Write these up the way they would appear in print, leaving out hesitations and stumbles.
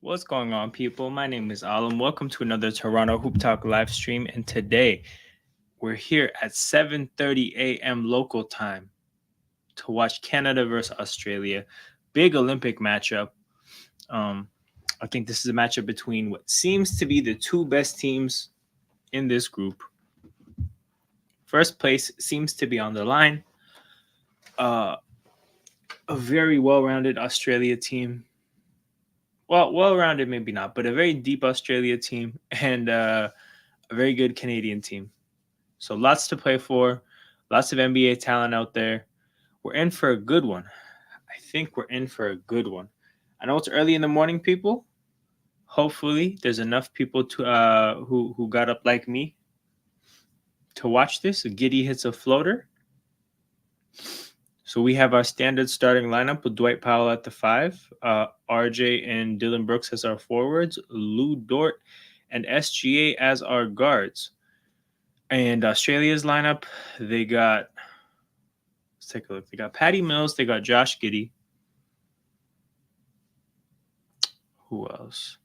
What's going on, people? My name is Alam. Welcome to another Toronto Hoop Talk live stream. And today we're here at 7:30 a.m. local time to watch Canada versus Australia. Big Olympic matchup. Um, I think this is a matchup between what seems to be the two best teams in this group. First place seems to be on the line. Uh, a very well-rounded Australia team. Well-rounded, maybe not, but a very deep Australia team and a very good Canadian team. So lots to play for, lots of NBA talent out there. We're in for a good one. I think we're in for a good one. I know it's early in the morning, people. Hopefully, there's enough people to who got up like me to watch this. Giddy hits a floater. So we have our standard starting lineup with Dwight Powell at the 5, RJ and Dylan Brooks as our forwards, Lou Dort and SGA as our guards. And Australia's lineup, they got, let's take a look. They got Patty Mills, they got Josh Giddey. Who else?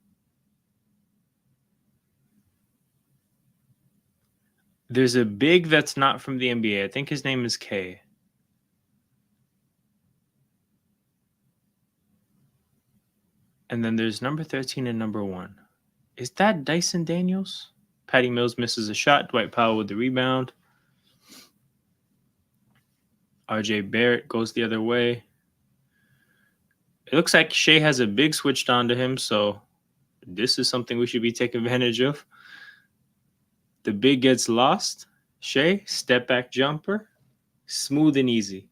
There's a big that's not from the NBA. I think his name is K. And then there's number 13 and number 1. Is that Dyson Daniels? Patty Mills misses a shot. Dwight Powell with the rebound. RJ Barrett goes the other way. It looks like Shea has a big switched on to him, so this is something we should be taking advantage of. The big gets lost. Shea, step back jumper. Smooth and easy.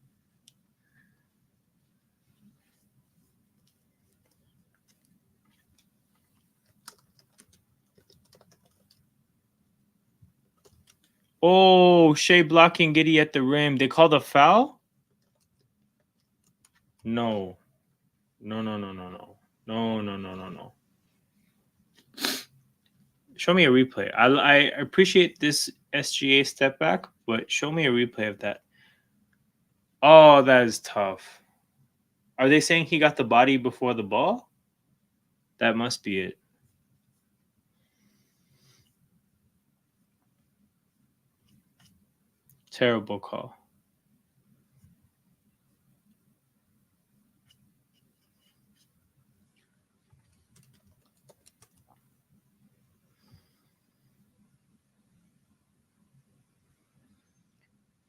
Oh, Shea blocking Giddey at the rim. They called a foul? No. No. Show me a replay. I appreciate this SGA step back, but show me a replay of that. Oh, that is tough. Are they saying he got the body before the ball? That must be it. Terrible call.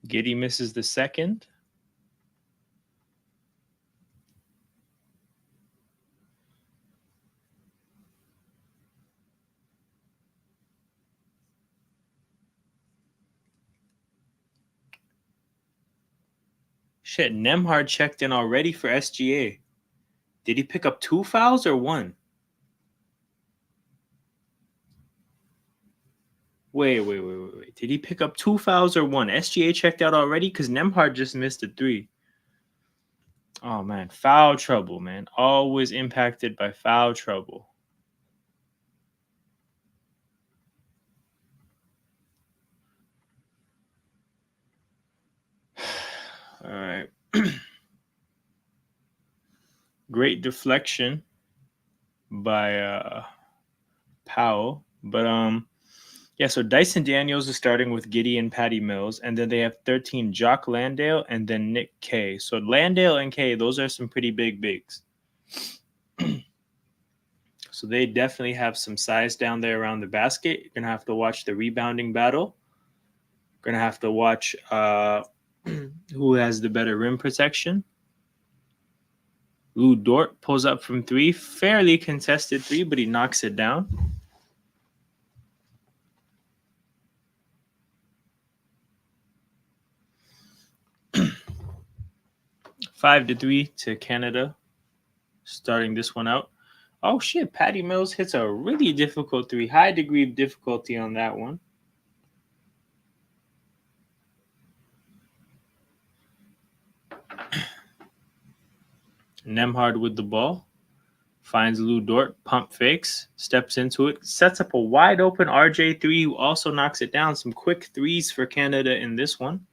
Giddey misses the second. Shit, Nemhard checked in already for SGA. Did he pick up 2 fouls or 1? Wait. Did he pick up 2 fouls or 1? SGA checked out already because Nemhard just missed a 3. Oh, man. Foul trouble, man. Always impacted by foul trouble. All right. Great deflection by Powell. But yeah, so Dyson Daniels is starting with Giddey and Patty Mills, and then they have 13 Jock Landale and then Nick Kay. So Landale and Kay, those are some pretty big bigs. So they definitely have some size down there around the basket. You're gonna have to watch the rebounding battle. You're gonna have to watch who has the better rim protection. Lou Dort pulls up from 3, fairly contested 3, but he knocks it down. Five to 3 to Canada, starting this one out. Oh shit, Patty Mills hits a really difficult 3. High degree of difficulty on that one. Nemhard with the ball. Finds Lou Dort, pump fakes, steps into it, sets up a wide open RJ3 who also knocks it down. Some quick threes for Canada in this one.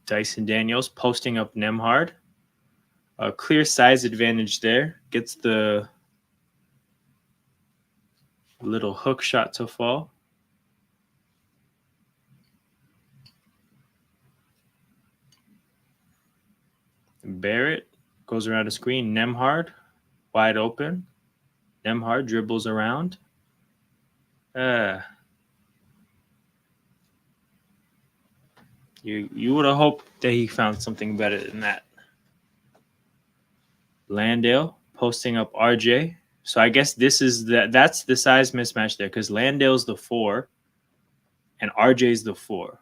Dyson Daniels posting up Nemhard. A clear size advantage there. Gets the little hook shot to fall. Barrett goes around the screen. Nemhard wide open. Nemhard dribbles around. You would have hoped that he found something better than that. Landale posting up RJ. So I guess that's the size mismatch there because Landale's the 4 and RJ's the 4.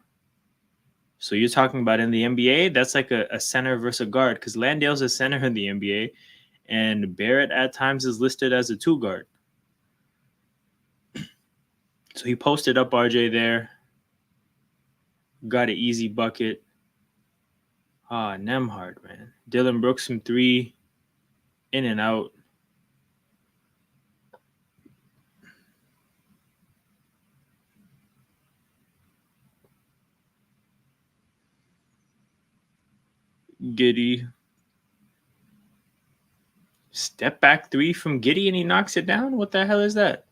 So you're talking about in the NBA, that's like a center versus a guard because Landale's a center in the NBA and Barrett at times is listed as a 2 guard. So he posted up RJ there. Got an easy bucket. Nemhard, man. Dylan Brooks from 3. In and out. Giddy. Step back 3 from Giddy and he knocks it down? What the hell is that?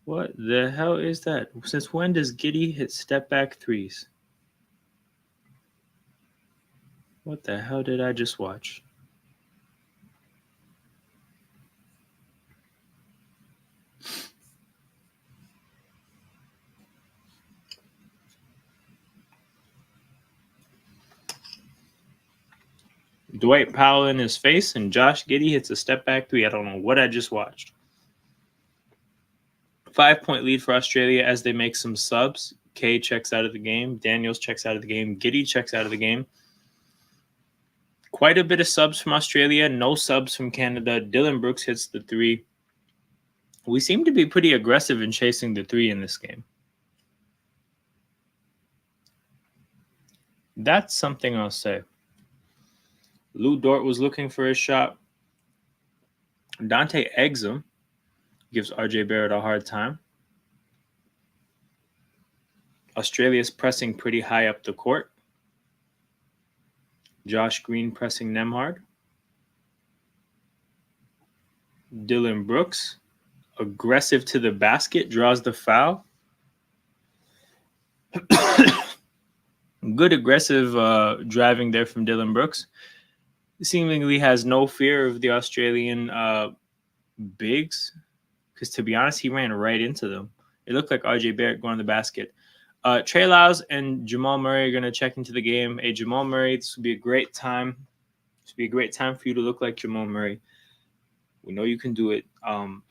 What the hell is that? Since when does Giddy hit step back 3s? What the hell did I just watch? Dwight Powell in his face and Josh Giddy hits a step back 3. I don't know what I just watched. 5-point lead for Australia as they make some subs. Kay checks out of the game. Daniels checks out of the game. Giddy checks out of the game. Quite a bit of subs from Australia. No subs from Canada. Dylan Brooks hits the 3. We seem to be pretty aggressive in chasing the 3 in this game. That's something I'll say. Lou Dort was looking for a shot. Dante Exum gives RJ Barrett a hard time. Australia's pressing pretty high up the court. Josh Green pressing Nemhard. Dylan Brooks, aggressive to the basket, draws the foul. Good aggressive driving there from Dylan Brooks. Seemingly has no fear of the Australian bigs because, to be honest, he ran right into them. It looked like RJ Barrett going to the basket. Trey Lyles and Jamal Murray are going to check into the game. Hey, Jamal Murray, this would be a great time. This would be a great time for you to look like Jamal Murray. We know you can do it.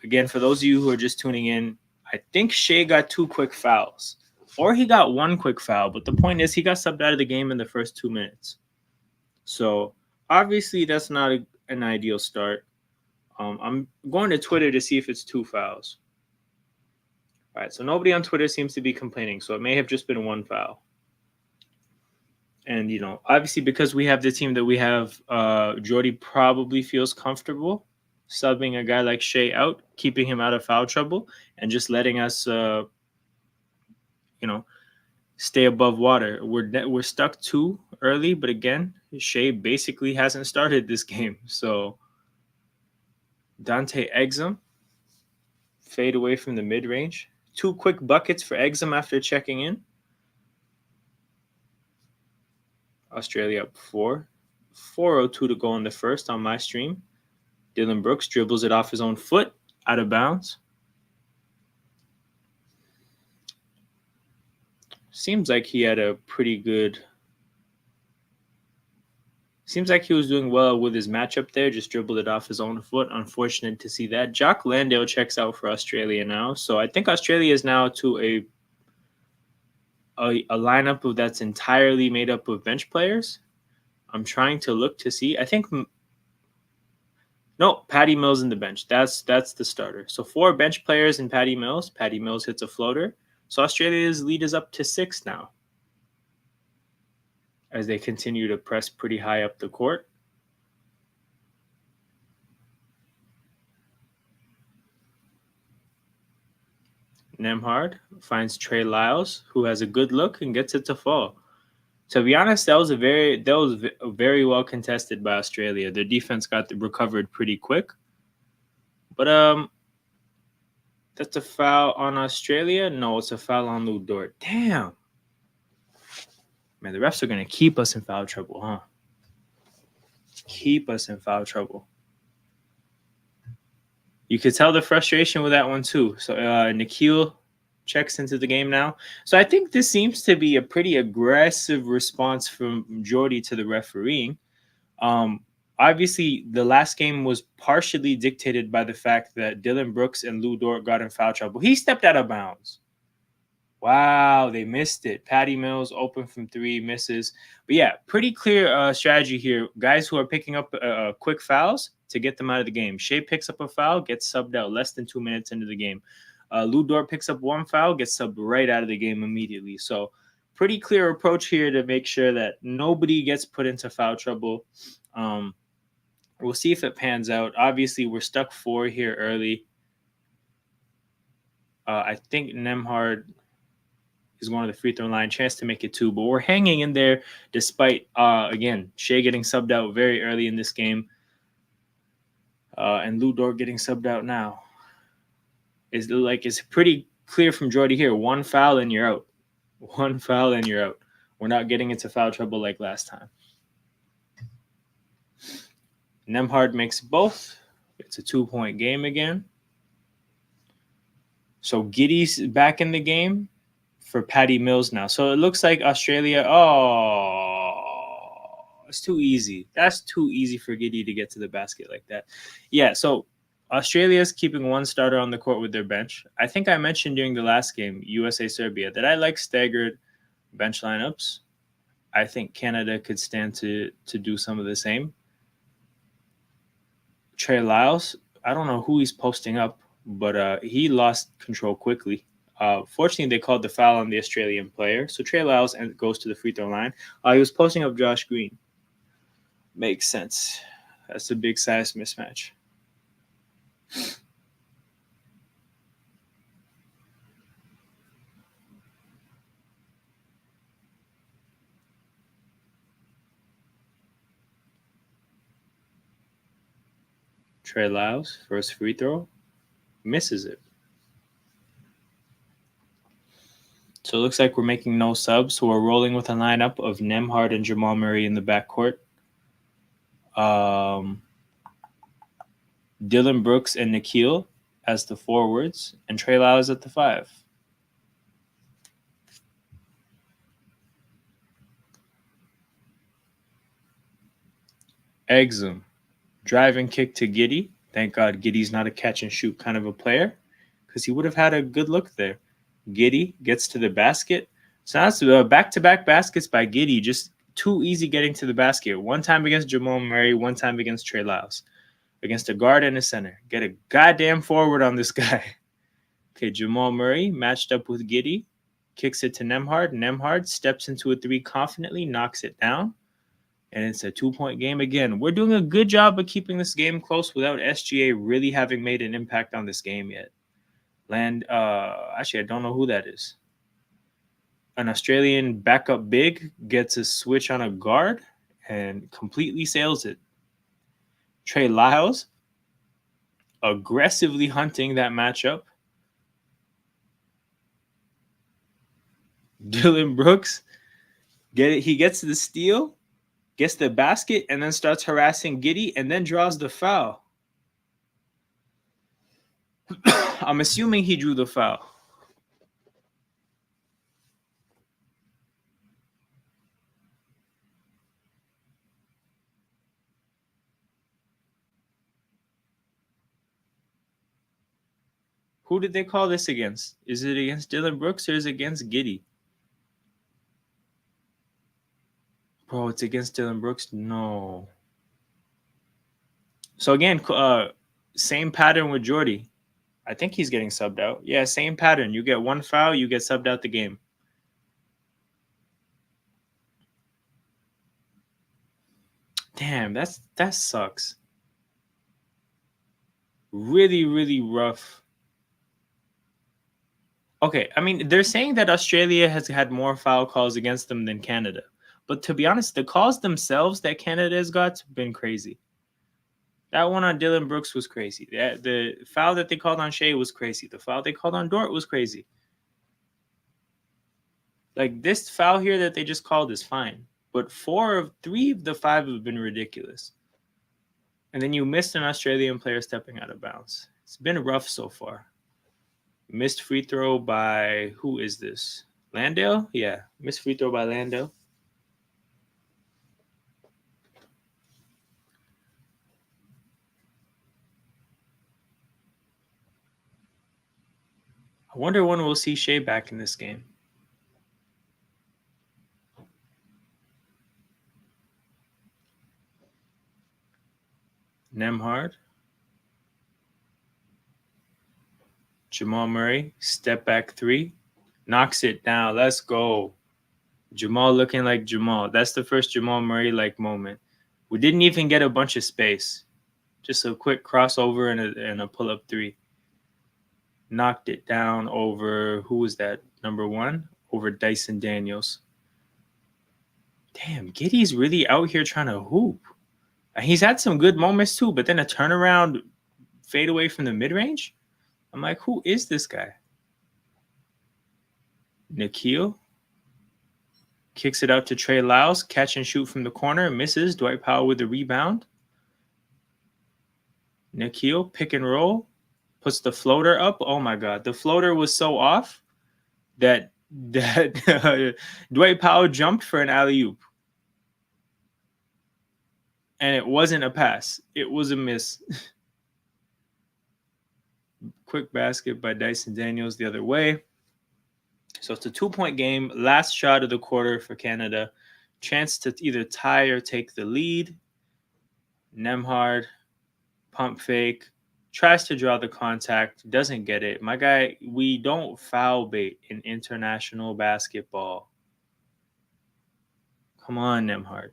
Again, for those of you who are just tuning in, I think Shea got 2 quick fouls. Or he got 1 quick foul. But the point is he got subbed out of the game in the first 2 minutes. So, obviously, that's not an ideal start. I'm going to Twitter to see if it's 2 fouls. All right, so nobody on Twitter seems to be complaining, so it may have just been 1 foul. And, obviously because we have the team that we have, Jordy probably feels comfortable subbing a guy like Shea out, keeping him out of foul trouble, and just letting us, stay above water. We're stuck too early, but again, Shea basically hasn't started this game. So Dante Exum, fade away from the mid-range. 2 quick buckets for Exum after checking in. Australia up 4. 4:02 to go in the first on my stream. Dylan Brooks dribbles it off his own foot, out of bounds. Seems like he had a pretty good... Seems like he was doing well with his matchup there. Just dribbled it off his own foot. Unfortunate to see that. Jock Landale checks out for Australia now. So I think Australia is now to a lineup that's entirely made up of bench players. I'm trying to look to see. I think... No, Patty Mills in the bench. That's the starter. So 4 bench players and Patty Mills. Patty Mills hits a floater. So Australia's lead is up to 6 now, as they continue to press pretty high up the court. Nemhard finds Trey Lyles, who has a good look and gets it to fall. To be honest, very well contested by Australia. Their defense got recovered pretty quick, but that's a foul on Australia. No, it's a foul on Lou Dort. Damn, man, the refs are gonna keep us in foul trouble, huh? Keep us in foul trouble. You could tell the frustration with that one too. So Nikhil checks into the game now. So I think this seems to be a pretty aggressive response from Jordy to the refereeing. Um, Obviously, the last game was partially dictated by the fact that Dylan Brooks and Lou Dort got in foul trouble. He stepped out of bounds. Wow, they missed it. Patty Mills open from three, misses. But yeah, pretty clear strategy here. Guys who are picking up quick fouls to get them out of the game. Shea picks up a foul, gets subbed out less than 2 minutes into the game. Lou Dort picks up one foul, gets subbed right out of the game immediately. So pretty clear approach here to make sure that nobody gets put into foul trouble. We'll see if it pans out. Obviously, we're stuck 4 here early. I think Nemhard is going to the free throw line, chance to make it 2, but we're hanging in there despite, again, Shea getting subbed out very early in this game, and Lou Dort getting subbed out now. It's pretty clear from Jordy here. One foul and you're out. One foul and you're out. We're not getting into foul trouble like last time. Nemhard makes both. It's a 2-point game again. So Giddy's back in the game for Patty Mills now. So it looks like Australia. Oh, it's too easy. That's too easy for Giddy to get to the basket like that. Yeah, so Australia's keeping one starter on the court with their bench. I think I mentioned during the last game, USA-Serbia, that I like staggered bench lineups. I think Canada could stand to do some of the same. Trey Lyles, I don't know who he's posting up, but he lost control quickly. Fortunately, they called the foul on the Australian player. So Trey Lyles goes to the free throw line. He was posting up Josh Green. Makes sense. That's a big size mismatch. Trey Lyles, first free throw, misses it. So it looks like we're making no subs. So we're rolling with a lineup of Nemhard and Jamal Murray in the backcourt. Dylan Brooks and Nikhil as the forwards, and Trey Lyles at the 5. Exum, driving kick to Giddy. Thank God Giddy's not a catch and shoot kind of a player, because he would have had a good look there. Giddy gets to the basket. So that's back-to-back baskets by Giddy. Just too easy getting to the basket. One time against Jamal Murray, one time against Trey Lyles. Against a guard and a center. Get a goddamn forward on this guy. Okay, Jamal Murray matched up with Giddy. Kicks it to Nemhard. Nemhard steps into a 3 confidently, knocks it down. And it's a 2-point game again. We're doing a good job of keeping this game close without SGA really having made an impact on this game yet. Actually, I don't know who that is. An Australian backup big gets a switch on a guard and completely sails it. Trey Lyles aggressively hunting that matchup. Dylan Brooks, he gets the steal, gets the basket, and then starts harassing Giddy, and then draws the foul. I'm assuming he drew the foul. Who did they call this against? Is it against Dylan Brooks or is it against Giddy? Bro, it's against Dylan Brooks? No. So again, same pattern with Jordy. I think he's getting subbed out. Yeah, same pattern. You get one foul, you get subbed out the game. Damn, that sucks. Really, really rough. Okay, I mean, they're saying that Australia has had more foul calls against them than Canada. But to be honest, the calls themselves that Canada has got have been crazy. That one on Dylan Brooks was crazy. The foul that they called on Shea was crazy. The foul they called on Dort was crazy. Like, this foul here that they just called is fine. But 3 of the 5 have been ridiculous. And then you missed an Australian player stepping out of bounds. It's been rough so far. Missed free throw by, who is this? Landale? Yeah, missed free throw by Landale. I wonder when we'll see Shea back in this game. Nemhard. Jamal Murray, step back 3. Knocks it down. Let's go. Jamal looking like Jamal. That's the first Jamal Murray-like moment. We didn't even get a bunch of space. Just a quick crossover and a pull-up 3. Knocked it down over, who was that? Number 1? Over Dyson Daniels. Damn, Giddey's really out here trying to hoop. He's had some good moments too, but then a turnaround fade away from the mid-range? I'm like, who is this guy? Nikhil kicks it out to Trey Lyles. Catch and shoot from the corner. Misses. Dwight Powell with the rebound. Nikhil, pick and roll. Puts the floater up. Oh my God. The floater was so off that Dwight Powell jumped for an alley-oop. And it wasn't a pass. It was a miss. Quick basket by Dyson Daniels the other way. So it's a 2-point game. Last shot of the quarter for Canada. Chance to either tie or take the lead. Nemhard, pump fake, tries to draw the contact, doesn't get it. My guy, we don't foul bait in international basketball. Come on, Nemhard.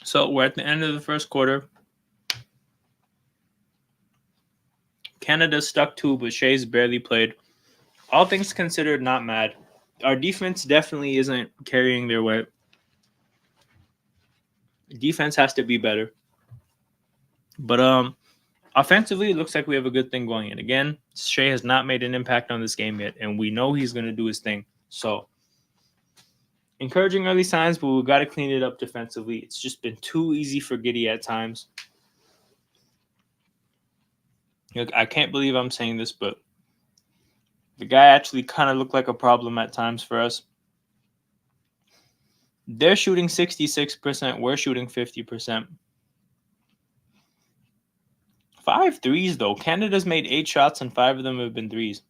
So we're at the end of the first quarter. Canada stuck 2, but Shea's barely played. All things considered, not mad. Our defense definitely isn't carrying their weight. Defense has to be better. But offensively, it looks like we have a good thing going. And again, Shea has not made an impact on this game yet, and we know he's going to do his thing. So encouraging early signs, but we've got to clean it up defensively. It's just been too easy for Giddey at times. Look, I can't believe I'm saying this, but the guy actually kind of looked like a problem at times for us. They're shooting 66%. We're shooting 50%. 5 threes, though. Canada's made 8 shots, and 5 of them have been threes.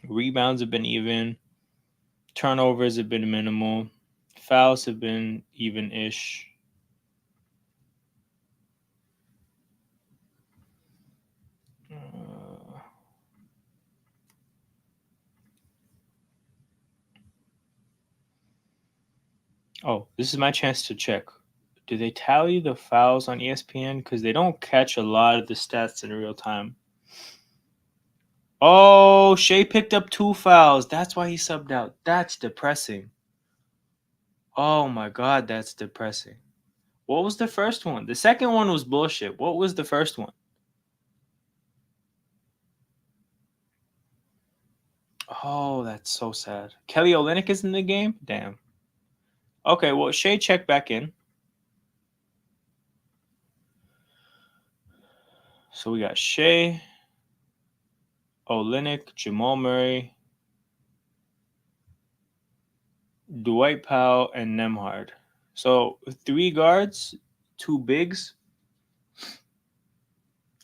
Rebounds have been even. Turnovers have been minimal. Fouls have been even-ish. Oh, this is my chance to check. Do they tally the fouls on ESPN? Because they don't catch a lot of the stats in real time. Oh, Shea picked up 2 fouls. That's why he subbed out. That's depressing. Oh my God, that's depressing. What was the first one? The second one was bullshit. What was the first one? Oh, that's so sad. Kelly Olynyk is in the game? Damn. Okay, well, Shea checked back in. So we got Shea, Olynyk, Jamal Murray, Dwight Powell, and Nemhard. So 3 guards, 2 bigs.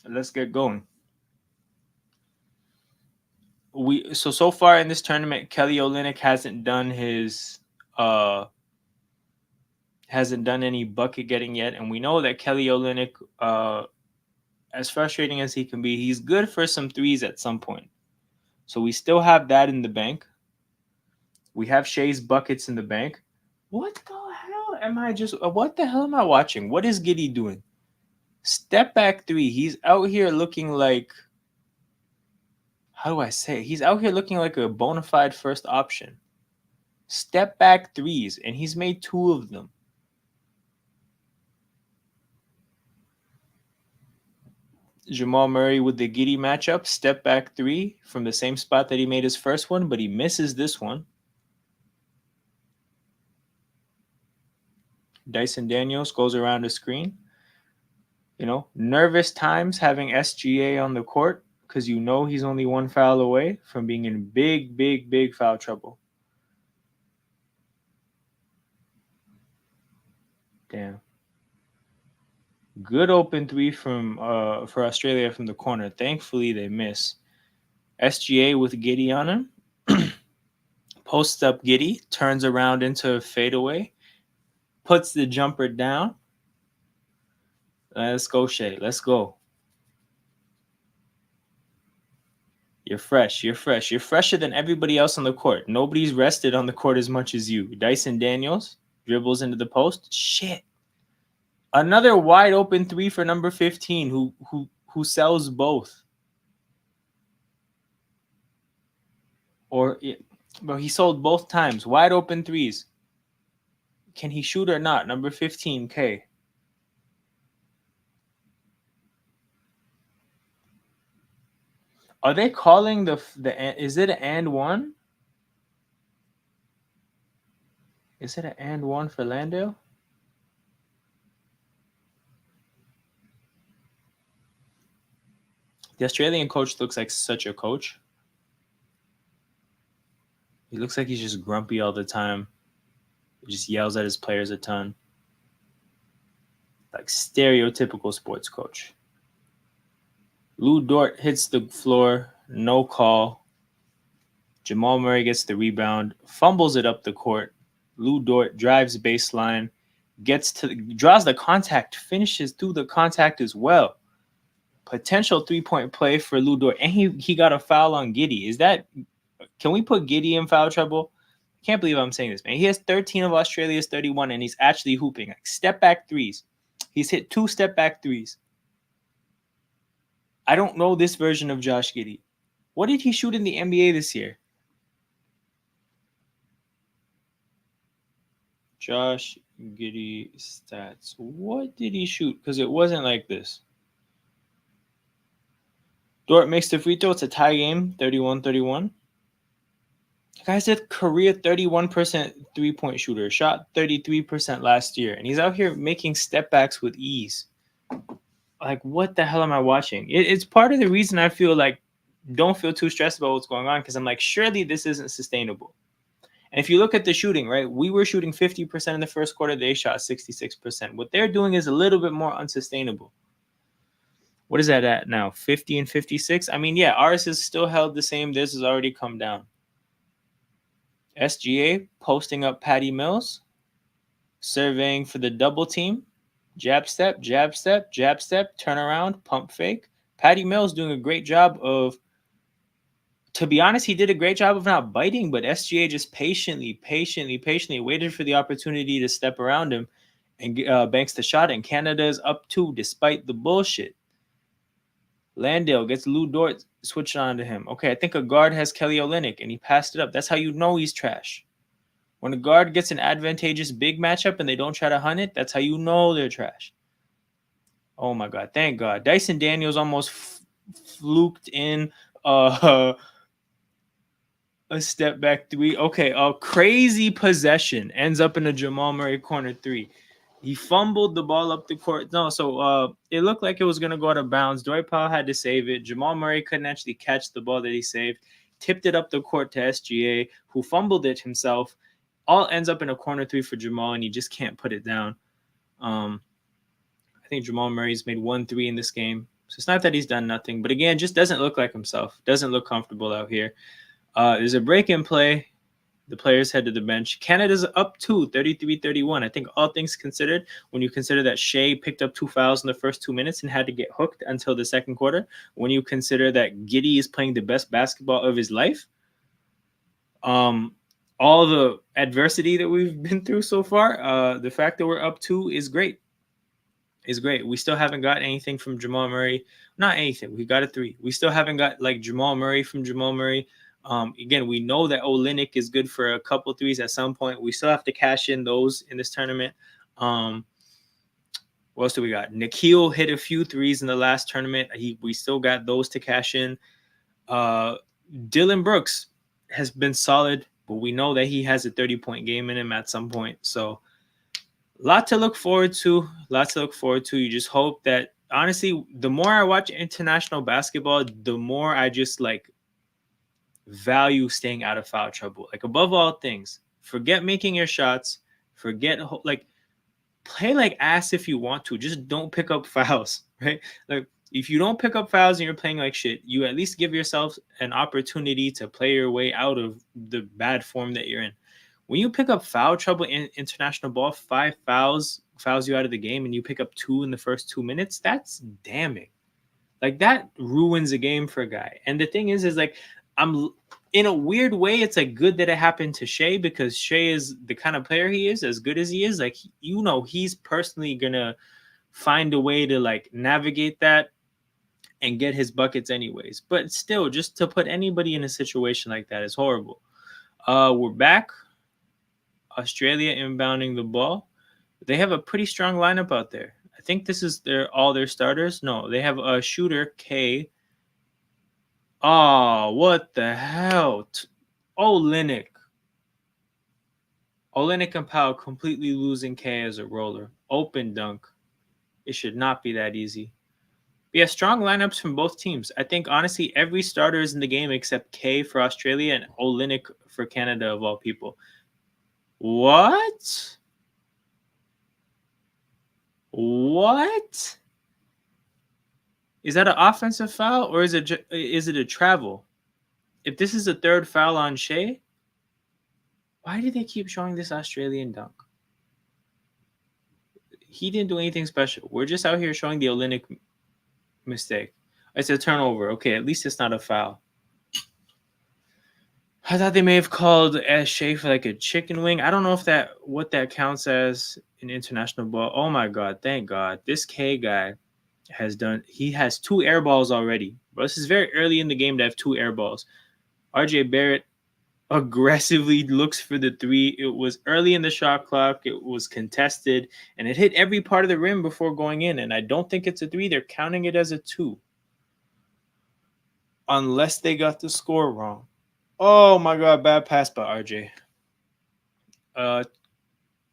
Let's get going. So far in this tournament, Kelly Olynyk hasn't done any bucket getting yet, and we know that Kelly Olynyk as frustrating as he can be, he's good for some threes at some point. So we still have that in the bank. We have Shea's buckets in the bank. What the hell am I just? What the hell am I watching? What is Giddey doing? Step back three. He's out here looking like. How do I say it? He's out here looking like a bona fide first option. Step back threes, and he's made 2 of them. Jamal Murray with the Giddey matchup, step back 3 from the same spot that he made his first one, but he misses this one. Dyson Daniels goes around the screen. Nervous times having SGA on the court because he's only 1 foul away from being in big, big, big foul trouble. Damn. Good open 3 for Australia from the corner. Thankfully, they miss. SGA with Giddey on him. Posts up Giddey, turns around into a fadeaway, puts the jumper down. Let's go, Shea. Let's go. You're fresh. You're fresh. You're fresher than everybody else on the court. Nobody's rested on the court as much as you. Dyson Daniels dribbles into the post. Shit. Another wide open 3 for number 15 who sells both. But he sold both times. Wide open 3s. Can he shoot or not? Number 15K. Are they calling the is it an and one? Is it an and one for Landale? The Australian coach looks like such a coach. He looks like he's just grumpy all the time. He just yells at his players a ton. Like stereotypical sports coach. Lou Dort hits the floor, no call. Jamal Murray gets the rebound, fumbles it up the court. Lou Dort drives baseline, draws the contact, finishes through the contact as well. Potential 3-point play for Lou Dort, and he got a foul on Giddey. Can we put Giddey in foul trouble? I can't believe I'm saying this, man. He has 13 of Australia's 31, and he's actually hooping. Like step back 3s. He's hit 2 step back 3s. I don't know this version of Josh Giddey. What did he shoot in the NBA this year? Josh Giddey stats. What did he shoot? Because it wasn't like this. Dort makes the free throw. It's a tie game, 31-31. The guy's a career 31% three-point shooter. Shot 33% last year. And he's out here making step backs with ease. Like, what the hell am I watching? It's part of the reason I feel like don't feel too stressed about what's going on, because I'm like, surely this isn't sustainable. And if you look at the shooting, right, we were shooting 50% in the first quarter. They shot 66%. What they're doing is a little bit more unsustainable. What is that at now? 50 and 56? I mean, yeah, ours is still held the same. This has already come down. SGA posting up Patty Mills, surveying for the double team. Jab step, jab step, jab step, turn around, pump fake. Patty Mills doing a great job of, to be honest, he did a great job of not biting, but SGA just patiently waited for the opportunity to step around him and banks the shot. And Canada is up 2 despite the bullshit. Landale gets Lou Dort switched on to him. Okay, I think a guard has Kelly Olynyk, and he passed it up. That's how you know he's trash. When a guard gets an advantageous big matchup and they don't try to hunt it, that's how you know they're trash. Oh my God, thank God. Dyson Daniels almost fluked in a step back 3. Okay, a crazy possession ends up in a Jamal Murray corner 3. He fumbled the ball up the court. No, so it looked like it was going to go out of bounds. Dwight Powell had to save it. Jamal Murray couldn't actually catch the ball that he saved. Tipped it up the court to SGA, who fumbled it himself. All ends up in a corner 3 for Jamal, and he just can't put it down. I think Jamal Murray's made 1 3 in this game. So it's not that he's done nothing. But again, just doesn't look like himself. Doesn't look comfortable out here. There's a break in play. The players head to the bench. Canada's up 33-31. I think all things considered, when you consider that Shea picked up 2 fouls in the first 2 minutes and had to get hooked until the second quarter, when you consider that Giddey is playing the best basketball of his life, all the adversity that we've been through so far, the fact that we're up 2 is great. Is great. We still haven't got anything from Jamal Murray. Not anything. We got a 3. We still haven't got like Jamal Murray from Jamal Murray. Again, we know that Olynyk is good for a couple threes at some point. We still have to cash in those in this tournament. What else do we got? Nikhil hit a few threes in the last tournament. We still got those to cash in. Dylan Brooks has been solid, but we know that he has a 30-point game in him at some point. So a lot to look forward to. Lots to look forward to. You just hope that, honestly, the more I watch international basketball, the more I just like value staying out of foul trouble. Like, above all things, forget making your shots. Forget like play like ass if you want to. Just don't pick up fouls, right? Like, if you don't pick up fouls and you're playing like shit, you at least give yourself an opportunity to play your way out of the bad form that you're in. When you pick up foul trouble in international ball, 5 fouls you out of the game, and you pick up 2 in the first 2 minutes, that's damning. Like, that ruins a game for a guy. And the thing is like, I'm in a weird way, it's like good that it happened to Shea, because Shea is the kind of player he is, as good as he is. Like, he's personally gonna find a way to like navigate that and get his buckets anyways. But still, just to put anybody in a situation like that is horrible. We're back. Australia inbounding the ball. They have a pretty strong lineup out there. I think this is all their starters. No, they have a shooter, K. Oh, what the hell? Olynyk and Powell completely losing K as a roller. Open dunk. It should not be that easy. But yeah, strong lineups from both teams. I think, honestly, every starter is in the game except K for Australia and Olynyk for Canada, of all people. What? What? Is that an offensive foul, or is it a travel? If this is a third foul on Shea, why do they keep showing this Australian dunk? He didn't do anything special. We're just out here showing the Olynyk mistake. It's a turnover. Okay, at least it's not a foul. I thought they may have called Shea for like a chicken wing. I don't know if what that counts as in international ball. Oh my God, thank God. This K guy he has 2 air balls already. But this is very early in the game to have 2 air balls. RJ Barrett aggressively looks for the 3. It was early in the shot clock. It was contested, and it hit every part of the rim before going in. And I don't think it's a 3. They're counting it as a 2. Unless they got the score wrong. Oh my God, bad pass by RJ.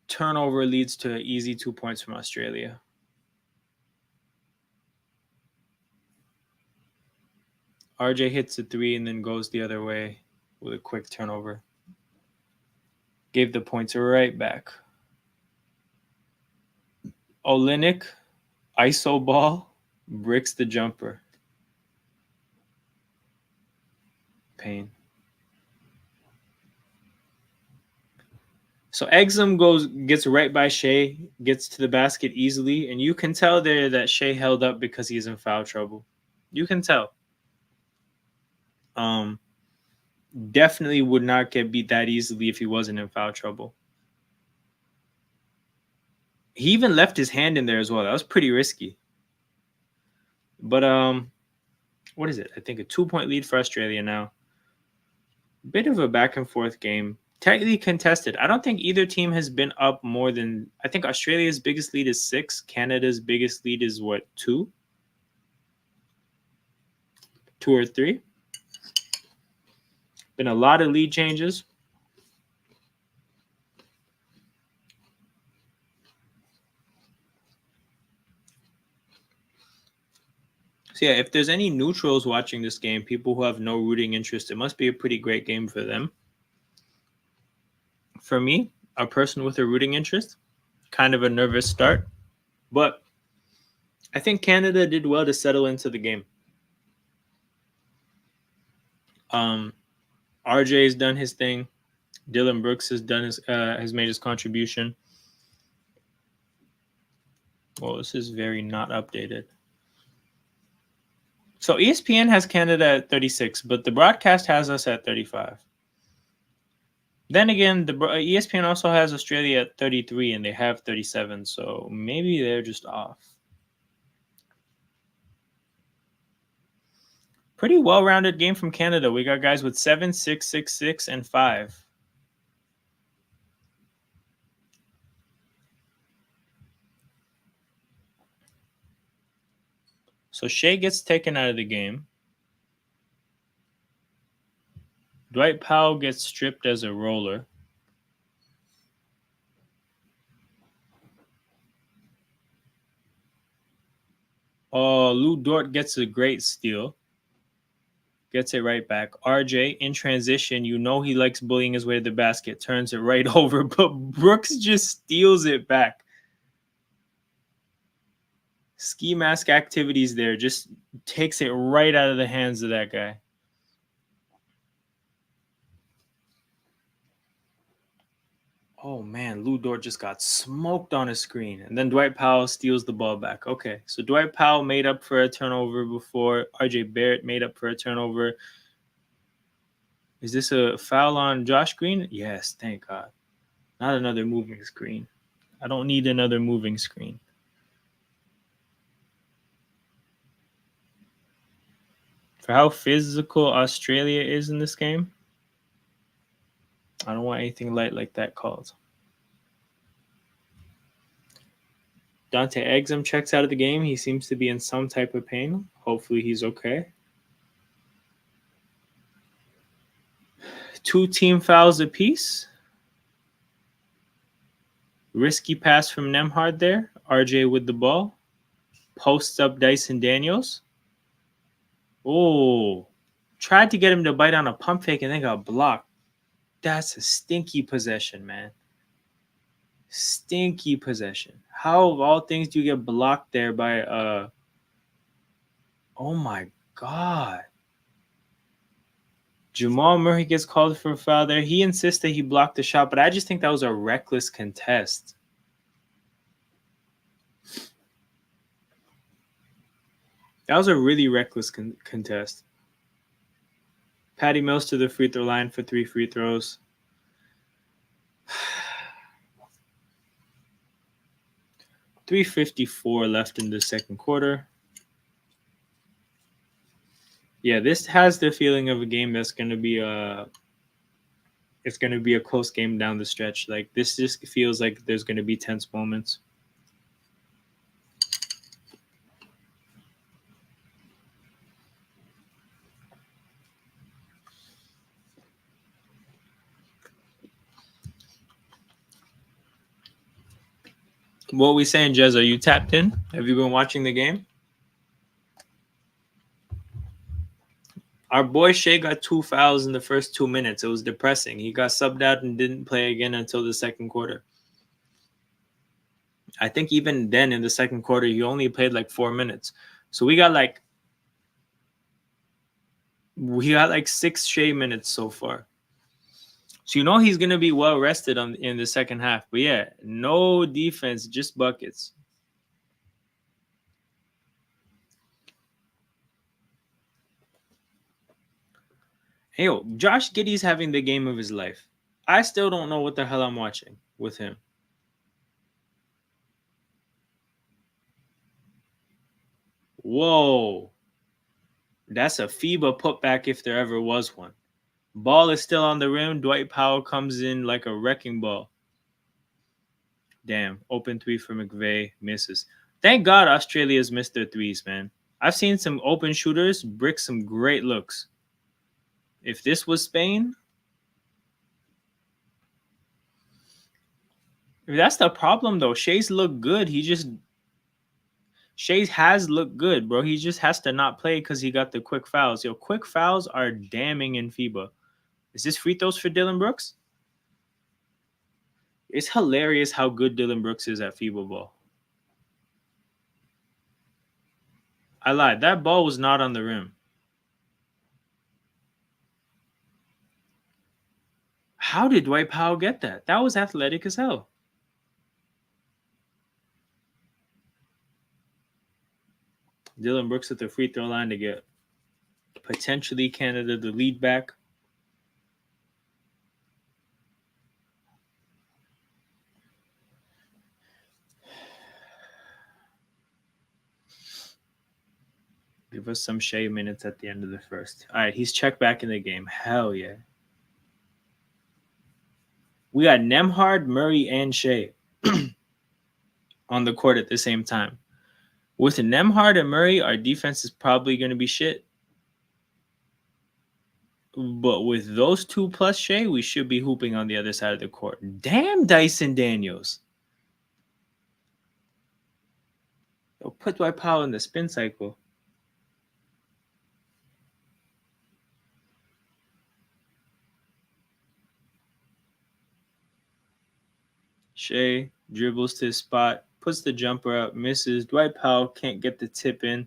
Turnover leads to easy 2 points from Australia. RJ hits a 3 and then goes the other way with a quick turnover. Gave the points right back. Olynyk, iso ball, bricks the jumper. Pain. So Exum gets right by Shea, gets to the basket easily, and you can tell there that Shea held up because he's in foul trouble. You can tell. Definitely would not get beat that easily if he wasn't in foul trouble. He even left his hand in there as well. That was pretty risky. But what is it? I think a 2-point lead for Australia now. Bit of a back and forth game. Tightly contested. I don't think either team has been up more than, I think Australia's biggest lead is 6. Canada's biggest lead is what, 2? 2 or 3? Been a lot of lead changes. So yeah, if there's any neutrals watching this game, people who have no rooting interest, it must be a pretty great game for them. For me, a person with a rooting interest, kind of a nervous start. But I think Canada did well to settle into the game. RJ's done his thing. Dylan Brooks has made his contribution. Well, this is very not updated. So ESPN has Canada at 36, but the broadcast has us at 35. Then again, the ESPN also has Australia at 33, and they have 37. So maybe they're just off. Pretty well-rounded game from Canada. We got guys with 7, 6, 6, 6, and 5. So Shea gets taken out of the game. Dwight Powell gets stripped as a roller. Lou Dort gets a great steal. Gets it right back. RJ in transition. You know he likes bullying his way to the basket. Turns it right over, but Brooks just steals it back. Ski mask activities there. Just takes it right out of the hands of that guy. Oh man, Lou Dort just got smoked on his screen. And then Dwight Powell steals the ball back. Okay, so Dwight Powell made up for a turnover before. RJ Barrett made up for a turnover. Is this a foul on Josh Green? Yes, thank God. Not another moving screen. I don't need another moving screen. For how physical Australia is in this game, I don't want anything light like that called. Dante Exum checks out of the game. He seems to be in some type of pain. Hopefully he's okay. 2 team fouls apiece. Risky pass from Nemhard there. RJ with the ball. Posts up Dyson Daniels. Oh, tried to get him to bite on a pump fake and then got blocked. That's a stinky possession, man. Stinky possession. How of all things do you get blocked there by oh my God. Jamal Murray gets called for a foul there. He insists that he blocked the shot, but I just think that was a reckless contest. That was a really reckless contest. Patty Mills to the free throw line for 3 free throws. .354 left in the second quarter. Yeah, this has the feeling of a game that's going to be it's going to be a close game down the stretch. Like this just feels like there's going to be tense moments. What are we saying, Jez? Are you tapped in? Have you been watching the game? Our boy Shea got 2 fouls in the first 2 minutes. It was depressing. He got subbed out and didn't play again until the second quarter. I think even then in the second quarter, he only played like 4 minutes. So we got like 6 Shea minutes so far. So you know he's gonna be well rested in the second half. But yeah, no defense, just buckets. Hey, yo, Josh Giddey's having the game of his life. I still don't know what the hell I'm watching with him. Whoa. That's a FIBA putback if there ever was one. Ball is still on the rim. Dwight Powell comes in like a wrecking ball. Damn. Open 3 for McVeigh. Misses. Thank God Australia's missed their threes, man. I've seen some open shooters brick some great looks. If this was Spain, that's the problem though. Shea's look good. Shea has looked good, bro. He just has to not play because he got the quick fouls. Yo, quick fouls are damning in FIBA. Is this free throws for Dylan Brooks? It's hilarious how good Dylan Brooks is at FIBA ball. I lied. That ball was not on the rim. How did Dwight Powell get that? That was athletic as hell. Dylan Brooks at the free throw line to get potentially Canada the lead back. Give us some Shea minutes at the end of the first. All right, he's checked back in the game. Hell yeah. We got Nemhard, Murray, and Shea on the court at the same time. With Nemhard and Murray, our defense is probably going to be shit. But with those two plus Shea, we should be hooping on the other side of the court. Damn, Dyson Daniels. Yo, put Dwight Powell in the spin cycle. Shea dribbles to his spot, puts the jumper up, misses. Dwight Powell can't get the tip in.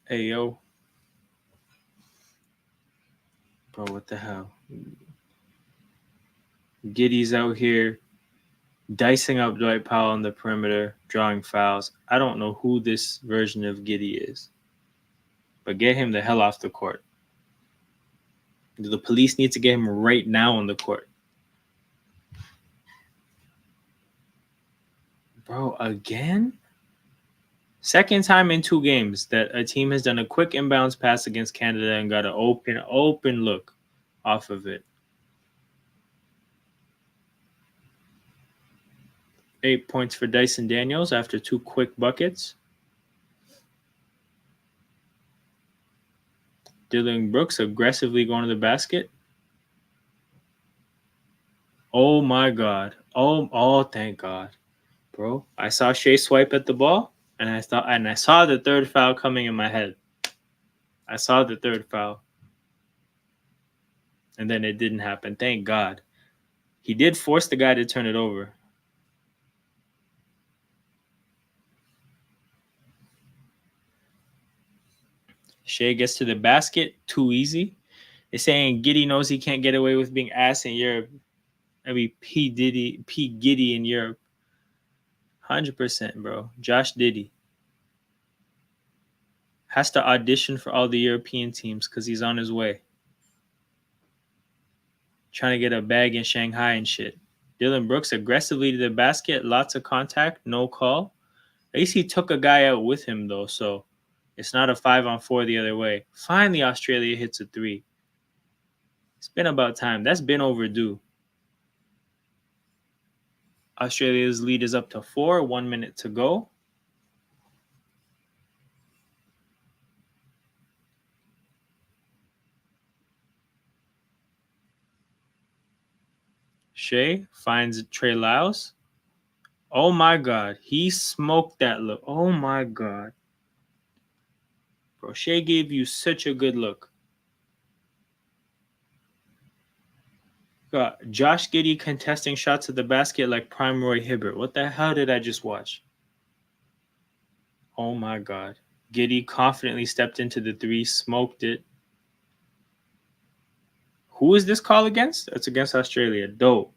Hey, yo. Bro, what the hell? Giddy's out here dicing up Dwight Powell on the perimeter, drawing fouls. I don't know who this version of Giddy is, but get him the hell off the court. The police need to get him right now on the court. Bro, again? Second time in 2 games that a team has done a quick inbounds pass against Canada and got an open look off of it. 8 points for Dyson Daniels after 2 quick buckets. Dylan Brooks aggressively going to the basket. Oh my God. Oh, thank God. Bro, I saw Shea swipe at the ball, and I saw the third foul coming in my head. I saw the third foul. And then it didn't happen. Thank God. He did force the guy to turn it over. Shea gets to the basket too easy. They're saying Giddy knows he can't get away with being ass in Europe. I mean, P. Giddy in Europe. 100%, bro. Josh Diddy has to audition for all the European teams because he's on his way. Trying to get a bag in Shanghai and shit. Dylan Brooks aggressively to the basket. Lots of contact. No call. At least he took a guy out with him, though, so it's not a 5-on-4 the other way. Finally, Australia hits a 3. It's been about time. That's been overdue. Australia's lead is up to 4. 1 minute to go. Shea finds Trey Lyles. Oh my God. He smoked that look. Oh my God. Bro, Shea gave you such a good look. Got Josh Giddey contesting shots at the basket like prime Roy Hibbert. What the hell did I just watch? Oh my God. Giddey confidently stepped into the 3, smoked it. Who is this call against? It's against Australia. Dope.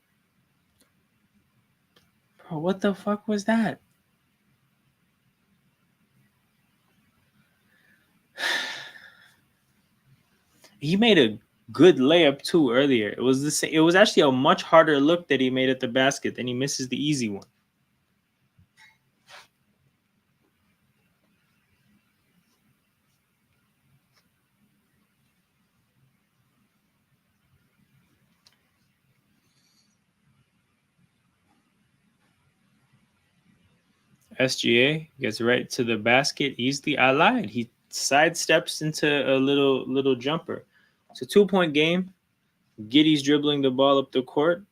Bro, what the fuck was that? He made a good layup too earlier. It was the same. It was actually a much harder look that he made at the basket. Then he misses the easy one. SGA gets right to the basket easily. I lied. He sidesteps into a little jumper. It's a 2-point game. Giddy's dribbling the ball up the court.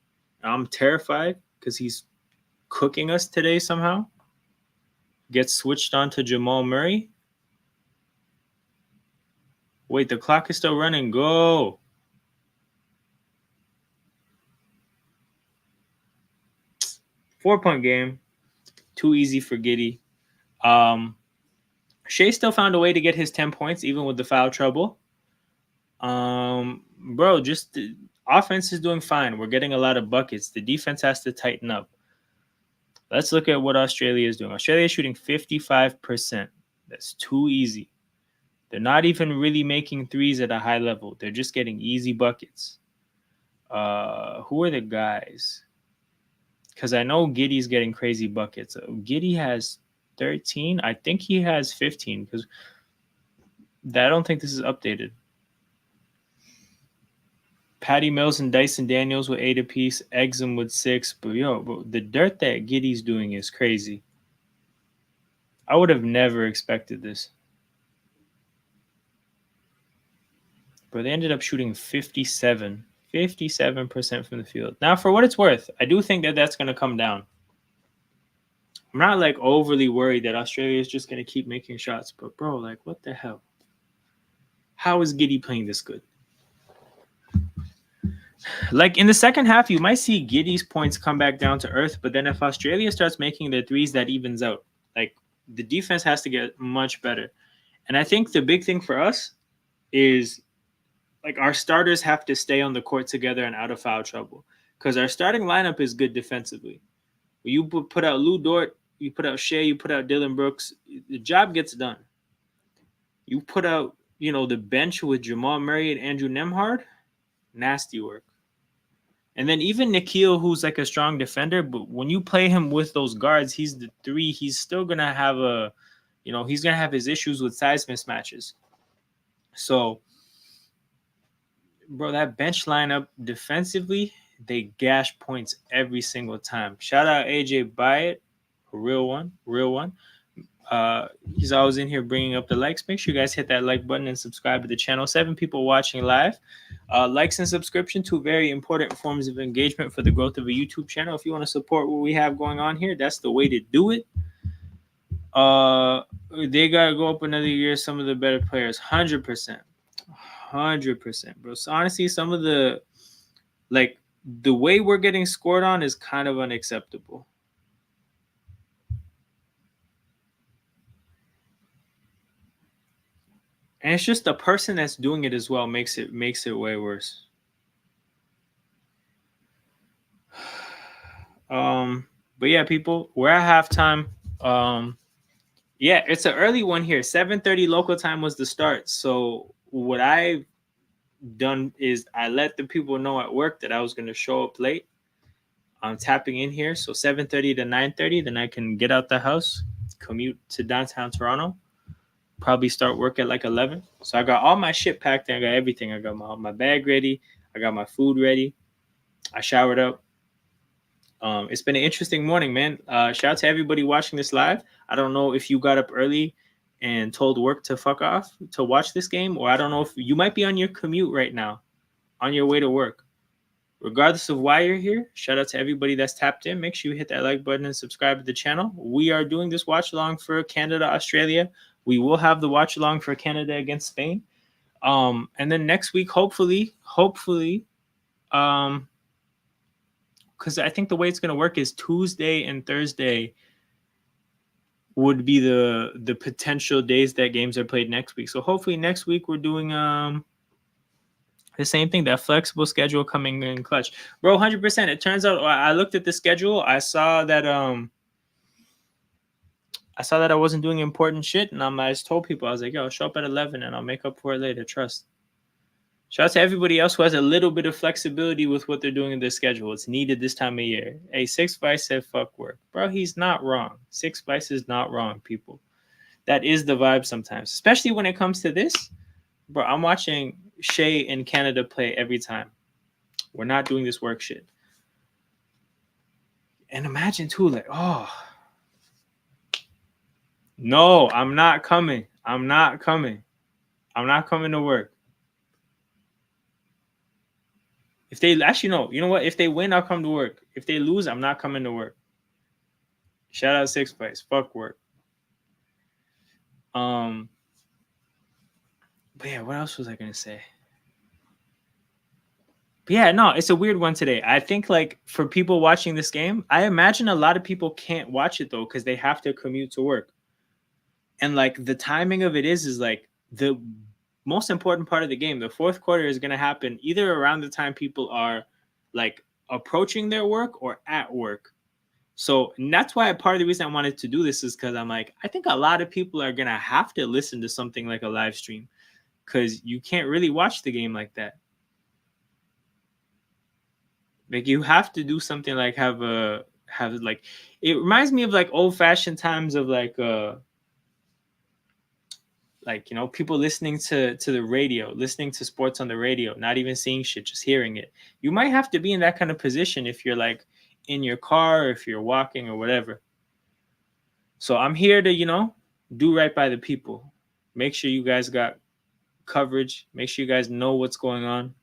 I'm terrified because he's cooking us today somehow. Gets switched on to Jamal Murray. Wait, the clock is still running. Go. Four-point game. Too easy for Giddy. Shea still found a way to get his 10 points even with the foul trouble. Bro, just the offense is doing fine. We're getting a lot of buckets. The defense has to tighten up. Let's look at what Australia is doing. Australia is shooting 55%. That's too easy. They're not even really making threes at a high level. They're just getting easy buckets. Who are the guys? Because I know Giddy's getting crazy buckets. Giddy has 13. I think he has 15 because I don't think this is updated. Patty Mills and Dyson Daniels with 8 apiece. Exum with 6. But bro, the dirt that Giddy's doing is crazy. I would have never expected this. But they ended up shooting 57% from the field. Now, for what it's worth, I do think that that's going to come down. I'm not like overly worried that Australia is just going to keep making shots. But bro, like, what the hell? How is Giddy playing this good? Like in the second half, you might see Giddy's points come back down to earth. But then if Australia starts making their threes, that evens out. Like the defense has to get much better. And I think the big thing for us is like our starters have to stay on the court together and out of foul trouble. Because our starting lineup is good defensively. You put out Lou Dort, you put out Shea, you put out Dylan Brooks, the job gets done. You put out, the bench with Jamal Murray and Andrew Nembhard, nasty work. And then even Nikhil, who's like a strong defender, but when you play him with those guards, he's the 3. He's still going to have he's going to have his issues with size mismatches. So, bro, that bench lineup defensively, they gash points every single time. Shout out AJ Byatt, a real one. He's always in here bringing up the likes. Make sure you guys hit that like button and subscribe to the channel. 7 people watching live. Likes and subscription, 2 very important forms of engagement for the growth of a YouTube channel. If you want to support what we have going on here, that's the way to do it. They got to go up another year. Some of the better players, 100%, bro. So honestly, some of the way we're getting scored on is kind of unacceptable. And it's just the person that's doing it as well makes it way worse. But yeah, people, we're at halftime. Yeah, it's an early one here. 7:30 local time was the start. So what I've done is I let the people know at work that I was going to show up late. I'm tapping in here. So 7:30 to 9:30, then I can get out the house, commute to downtown Toronto. Probably start work at like 11. So I got all my shit packed and I got everything. I got my bag ready. I got my food ready. I showered up. It's been an interesting morning, man. Shout out to everybody watching this live. I don't know if you got up early and told work to fuck off to watch this game, or I don't know if you might be on your commute right now, on your way to work. Regardless of why you're here, shout out to everybody that's tapped in. Make sure you hit that like button and subscribe to the channel. We are doing this watch along for Canada, Australia. We will have the watch along for Canada against Spain. And then next week, hopefully, because I think the way it's going to work is Tuesday and Thursday would be the potential days that games are played next week. So hopefully next week we're doing the same thing, that flexible schedule coming in clutch. Bro, 100%. It turns out I looked at the schedule. I saw that I wasn't doing important shit, and I just told people, I was like, yo, show up at 11 and I'll make up for it later. Trust. Shout out to everybody else who has a little bit of flexibility with what they're doing in their schedule. It's needed this time of year. Hey, 6 Vice said fuck work. Bro, he's not wrong. 6 Vice is not wrong, people. That is the vibe sometimes, especially when it comes to this. Bro, I'm watching Shea in Canada play every time. We're not doing this work shit. And imagine too, like, oh, no, I'm not coming. I'm not coming to work. If they actually no, you know what? If they win, I'll come to work. If they lose, I'm not coming to work. Shout out 6 Vice. Fuck work. But yeah, what else was I gonna say? But yeah, no, it's a weird one today. I think like for people watching this game, I imagine a lot of people can't watch it though because they have to commute to work. And like the timing of it is like the most important part of the game. The fourth quarter is going to happen either around the time people are like approaching their work or at work. So, and that's why part of the reason I wanted to do this is because I'm like, I think a lot of people are going to have to listen to something like a live stream because you can't really watch the game like that. Like you have to do something like have like, it reminds me of like old fashioned times of like, you know, people listening to the radio, listening to sports on the radio, not even seeing shit, just hearing it. You might have to be in that kind of position if you're like in your car or if you're walking or whatever. So I'm here to, you know, do right by the people. Make sure you guys got coverage. Make sure you guys know what's going on.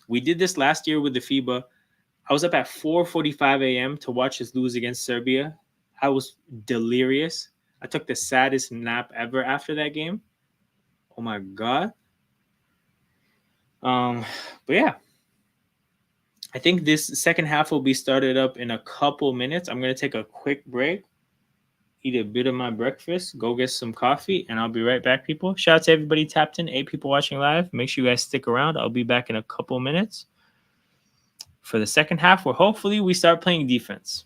We did this last year with the FIBA. I was up at 4:45 a.m. to watch us lose against Serbia. I was delirious. I took the saddest nap ever after that game. Oh my god. Um, but yeah, I think this second half will be started up in a couple minutes. I'm gonna take a quick break, eat a bit of my breakfast, go get some coffee, and I'll be right back, people. Shout out to everybody tapped in, 8 people watching live. Make sure you guys stick around. I'll be back in a couple minutes for the second half, where hopefully we start playing defense.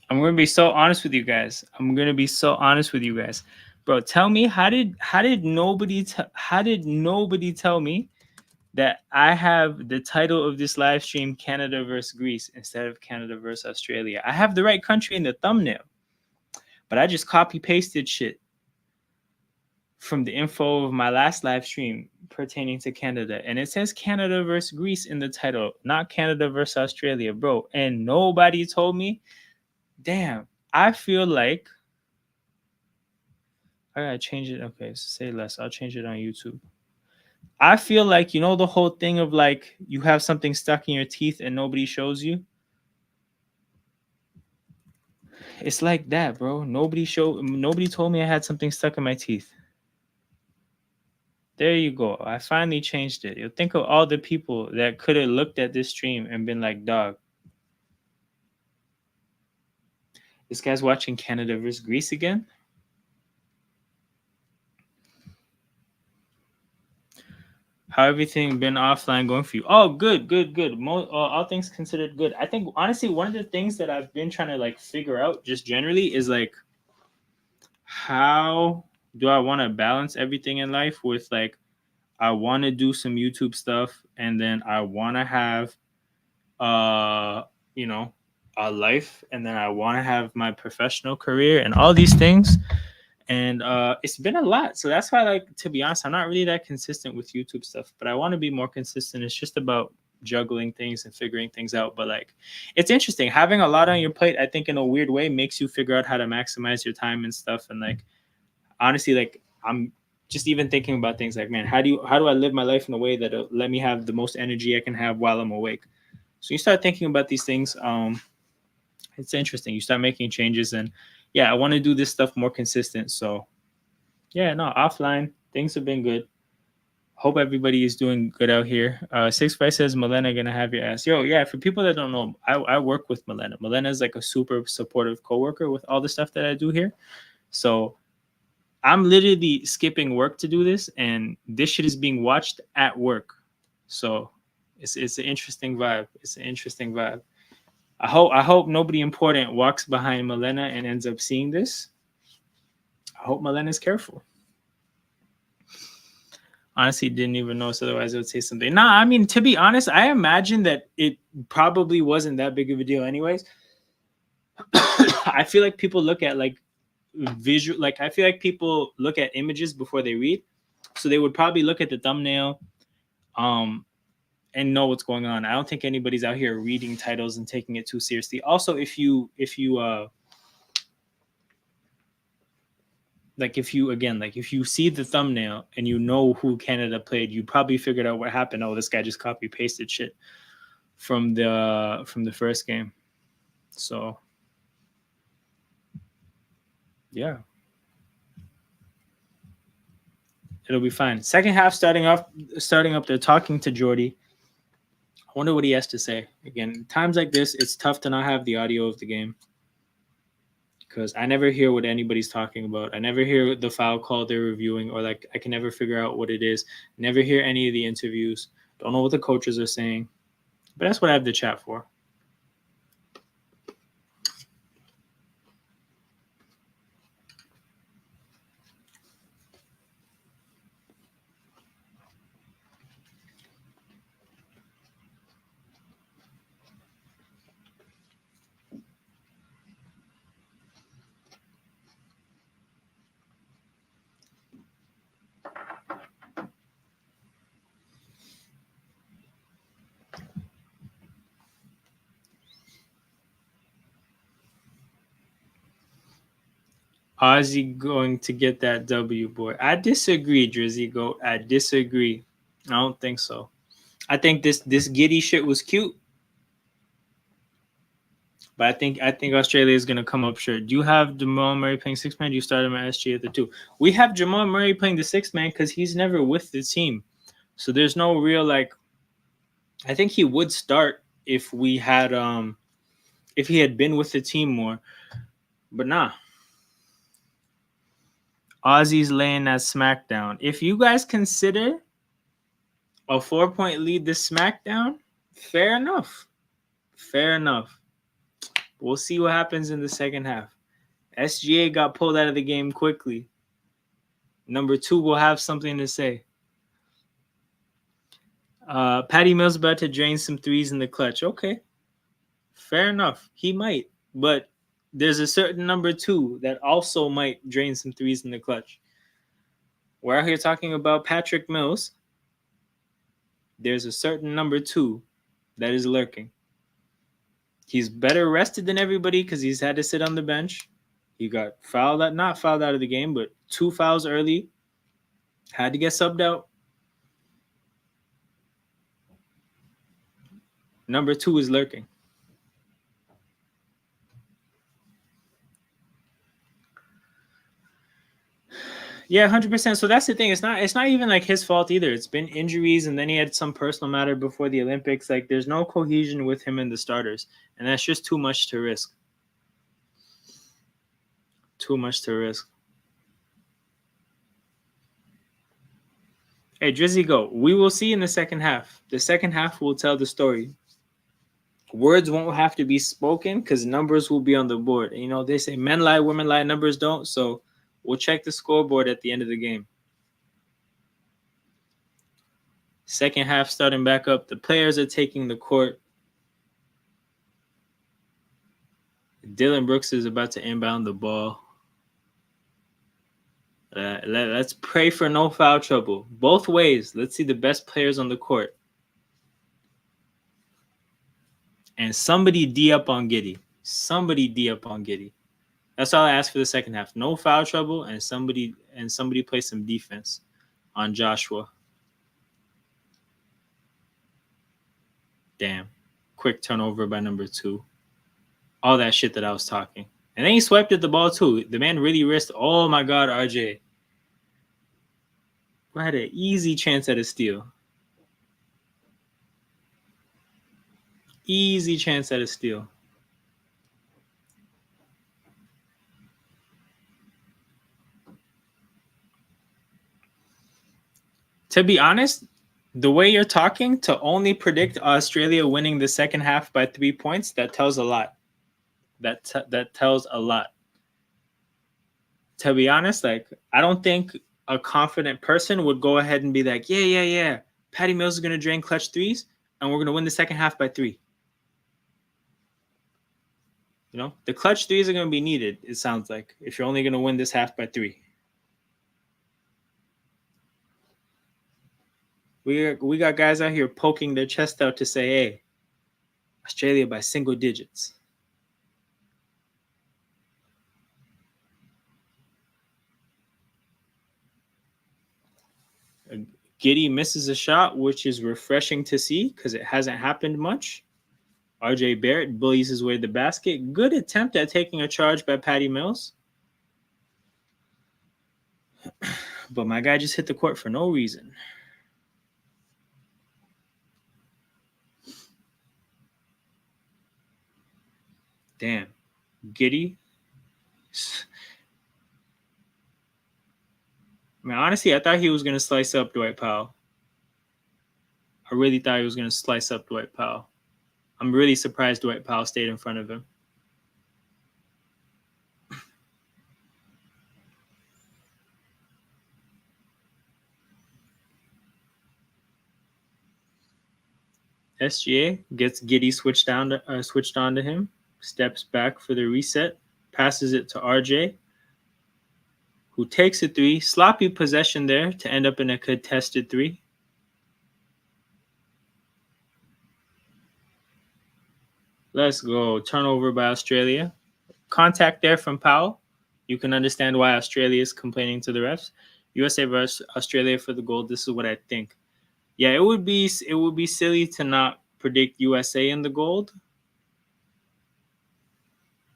I'm gonna be so honest with you guys. Bro, tell me how did nobody tell me that I have the title of this live stream Canada versus Greece instead of Canada versus Australia? I have the right country in the thumbnail, but I just copy pasted shit from the info of my last live stream pertaining to Canada, and it says Canada versus Greece in the title, not Canada versus Australia, bro. And nobody told me. Damn, I feel like I gotta change it. Okay, say less. I'll change it on YouTube. I feel like, you know, the whole thing of like you have something stuck in your teeth and nobody shows you. It's like that, bro. Nobody told me I had something stuck in my teeth. There you go. I finally changed it. You think of all the people that could have looked at this stream and been like, dog, this guy's watching Canada versus Greece again. How everything been offline going for you? Oh, good. All things considered, good. I think honestly, one of the things that I've been trying to like figure out just generally is like, how do I want to balance everything in life with like, I want to do some YouTube stuff, and then I want to have, you know, a life, and then I want to have my professional career and all these things. And it's been a lot, so that's why, like, to be honest, I'm not really that consistent with YouTube stuff, but I want to be more consistent. It's just about juggling things and figuring things out. But like, it's interesting having a lot on your plate. I think in a weird way makes you figure out how to maximize your time and stuff. And like, honestly, like I'm just even thinking about things like, man, how do I live my life in a way that'll let me have the most energy I can have while I'm awake? So you start thinking about these things. It's interesting. You start making changes, and yeah, I want to do this stuff more consistent. So yeah, no, offline things have been good. Hope everybody is doing good out here. 6 5 says Milena gonna have your ass. Yo, yeah. For people that don't know, I work with Milena. Milena is like a super supportive coworker with all the stuff that I do here. So I'm literally skipping work to do this, and this shit is being watched at work. So it's an interesting vibe. It's an interesting vibe. I hope nobody important walks behind Milena and ends up seeing this. I hope Milena's careful. Honestly, didn't even know, so otherwise I would say something. Nah, I mean, to be honest, I imagine that it probably wasn't that big of a deal anyways. I feel like people look at like visual, like I feel like people look at images before they read. So they would probably look at the thumbnail um and know what's going on. I don't think anybody's out here reading titles and taking it too seriously. Also, if you see the thumbnail and you know who Canada played, you probably figured out what happened. Oh, this guy just copy pasted shit from the first game. So yeah, it'll be fine. Second half starting up. They're talking to Jordy. I wonder what he has to say. Again, times like this, it's tough to not have the audio of the game because I never hear what anybody's talking about. I never hear the foul call they're reviewing, or like I can never figure out what it is. Never hear any of the interviews. Don't know what the coaches are saying. But that's what I have the chat for. Ozzy going to get that W, boy. I disagree, Drizzy Goat. I disagree. I don't think so. I think this giddy shit was cute, but I think Australia is gonna come up short. Do you have Jamal Murray playing 6 man? Do you start him at SG at the 2? We have Jamal Murray playing the 6 man because he's never with the team, so there's no real like. I think he would start if we had if he had been with the team more, but nah. Ozzy's laying that SmackDown. If you guys consider a 4-point lead this SmackDown, fair enough. Fair enough. We'll see what happens in the second half. SGA got pulled out of the game quickly. Number 2 will have something to say. Patty Mills about to drain some threes in the clutch. Okay. Fair enough. He might. But there's a certain number 2 that also might drain some threes in the clutch. We're out here talking about Patrick Mills. There's a certain number 2 that is lurking. He's better rested than everybody because he's had to sit on the bench. He got not fouled out of the game, but 2 fouls early. Had to get subbed out. Number 2 is lurking. Yeah, 100%. So that's the thing. It's not even like his fault either. It's been injuries, and then he had some personal matter before the Olympics. Like there's no cohesion with him and the starters, and that's just too much to risk. Too much to risk. Hey, Drizzy, go. We will see in the second half. The second half will tell the story. Words won't have to be spoken because numbers will be on the board. And, you know, they say men lie, women lie, numbers don't. So we'll check the scoreboard at the end of the game. Second half starting back up. The players are taking the court. Dylan Brooks is about to inbound the ball. Let's pray for no foul trouble. Both ways. Let's see the best players on the court. And somebody D up on Giddy. Somebody D up on Giddy. That's all I ask for the second half. No foul trouble, and somebody play some defense on Joshua. Damn. Quick turnover by number 2. All that shit that I was talking. And then he swiped at the ball too. The man really risked. Oh my God, RJ. We had an easy chance at a steal. Easy chance at a steal. To be honest, the way you're talking, to only predict Australia winning the second half by 3 points, that tells a lot. That tells a lot. To be honest, like, I don't think a confident person would go ahead and be like, yeah. Patty Mills is going to drain clutch threes, and we're going to win the second half by 3. You know, the clutch threes are going to be needed, it sounds like, if you're only going to win this half by 3. We got guys out here poking their chest out to say, hey, Australia by single digits. Giddy misses a shot, which is refreshing to see because it hasn't happened much. RJ Barrett bullies his way to the basket. Good attempt at taking a charge by Patty Mills. But my guy just hit the court for no reason. Damn. Giddy. I mean, honestly, I thought he was going to slice up Dwight Powell. I really thought he was going to slice up Dwight Powell. I'm really surprised Dwight Powell stayed in front of him. SGA gets Giddy switched on to him, steps back for the reset, passes it to RJ, who takes a 3. Sloppy possession there to end up in a contested 3. Let's go. Turnover by Australia. Contact there from Powell. You can understand why Australia is complaining to the refs. USA versus Australia for the gold. This is what I think. Yeah, it would be silly to not predict USA in the gold.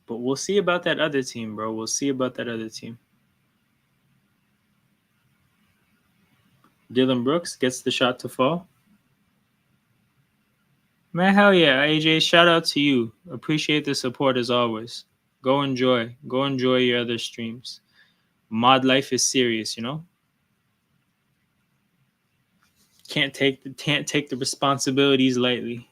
But we'll see about that other team, bro. We'll see about that other team. Dylan Brooks gets the shot to fall. Man, hell yeah, AJ, shout out to you. Appreciate the support as always. Go enjoy your other streams. Mod life is serious, you know? Can't take the responsibilities lightly.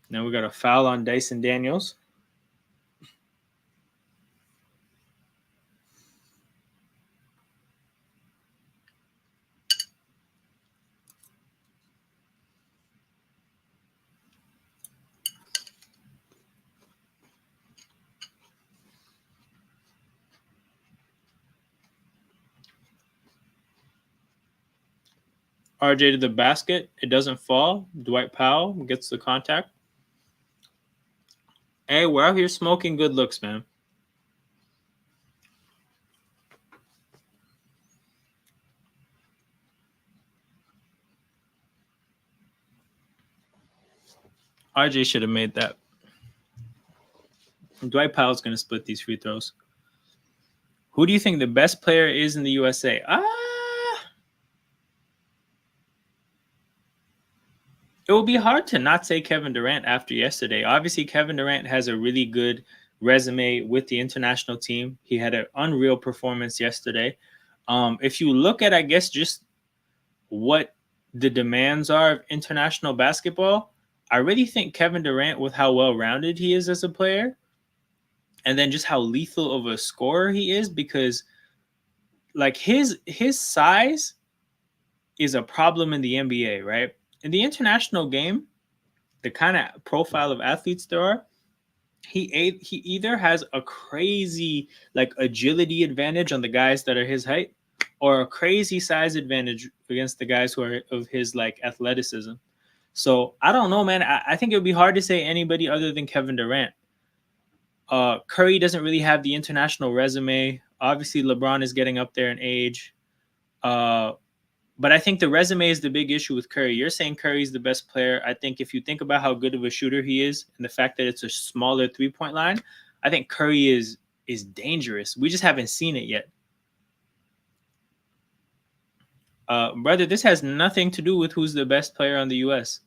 Now we got a foul on Dyson Daniels. RJ to the basket. It doesn't fall. Dwight Powell gets the contact. Hey, we're out here smoking good looks, man. RJ should have made that. Dwight Powell's going to split these free throws. Who do you think the best player is in the USA? It will be hard to not say Kevin Durant after yesterday. Obviously, Kevin Durant has a really good resume with the international team. He had an unreal performance yesterday. If you look at, I guess, just what the demands are of international basketball, I really think Kevin Durant, with how well-rounded he is as a player, and then just how lethal of a scorer he is, because like his size is a problem in the NBA, right? In the international game, the kind of profile of athletes there are, he either has a crazy like agility advantage on the guys that are his height, or a crazy size advantage against the guys who are of his like athleticism. So I don't know, man. I think it would be hard to say anybody other than Kevin Durant. Curry doesn't really have the international resume. Obviously, LeBron is getting up there in age. Uh, but I think the resume is the big issue with Curry. You're saying Curry's the best player. I think if you think about how good of a shooter he is and the fact that it's a smaller 3-point line, I think Curry is dangerous. We just haven't seen it yet. Brother, this has nothing to do with who's the best player on the US.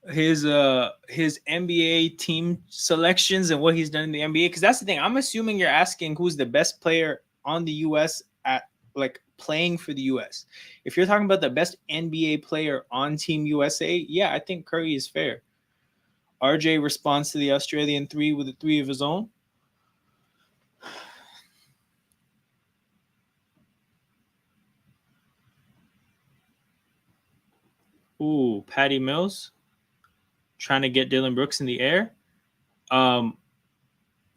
His NBA team selections and what he's done in the NBA, because that's the thing. I'm assuming you're asking who's the best player on the US at like playing for the US. If you're talking about the best NBA player on Team USA, yeah, I think Curry is fair. RJ responds to the Australian three with a three of his own. Ooh, Patty Mills trying to get Dylan Brooks in the air.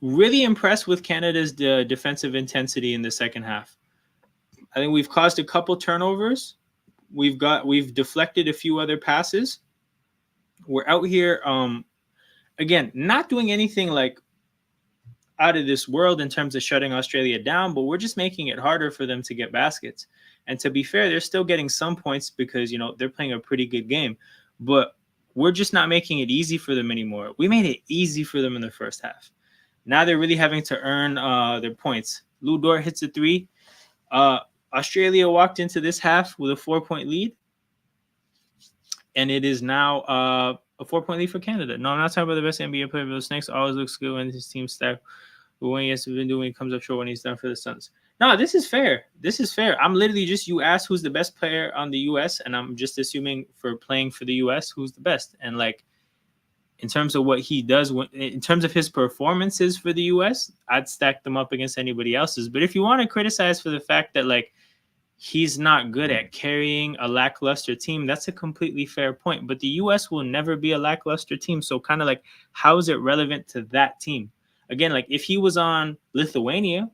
Really impressed with Canada's defensive intensity in the second half. I think we've caused a couple turnovers. We've deflected a few other passes. We're out here again, not doing anything like out of this world in terms of shutting Australia down, but we're just making it harder for them to get baskets. And to be fair, they're still getting some points because, you know, they're playing a pretty good game. But we're just not making it easy for them anymore. We made it easy for them in the first half. Now they're really having to earn their points. Lou Dort hits a three. Australia walked into this half with a 4-point lead. And it is now a 4-point lead for Canada. No, I'm not talking about the best NBA player, but the Snakes always looks good when his team stack. But when he has been doing, he comes up short when he's done for the Suns. No, this is fair. This is fair. I'm literally just, you asked who's the best player on the US, and I'm just assuming for playing for the US, who's the best. And like, in terms of what he does, in terms of his performances for the US, I'd stack them up against anybody else's. But if you want to criticize for the fact that like he's not good at carrying a lackluster team, that's a completely fair point. But the US will never be a lackluster team. So kind of like, how is it relevant to that team? Again, like if he was on Lithuania,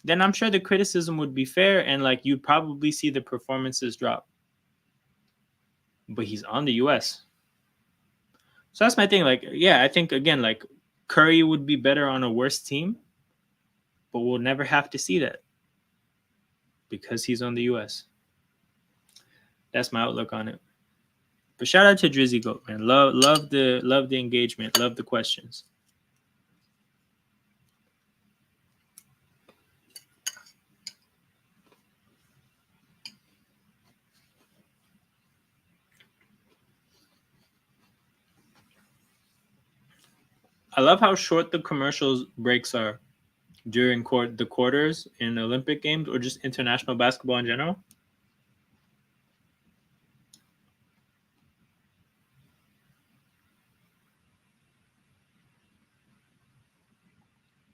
then I'm sure the criticism would be fair and like you'd probably see the performances drop. But he's on the US. So that's my thing. Like, yeah, I think again, like Curry would be better on a worse team, but we'll never have to see that because he's on the US. That's my outlook on it. But shout out to Drizzy Goat, man. Love the engagement, love the questions. I love how short the commercials breaks are during the quarters in Olympic games or just international basketball in general.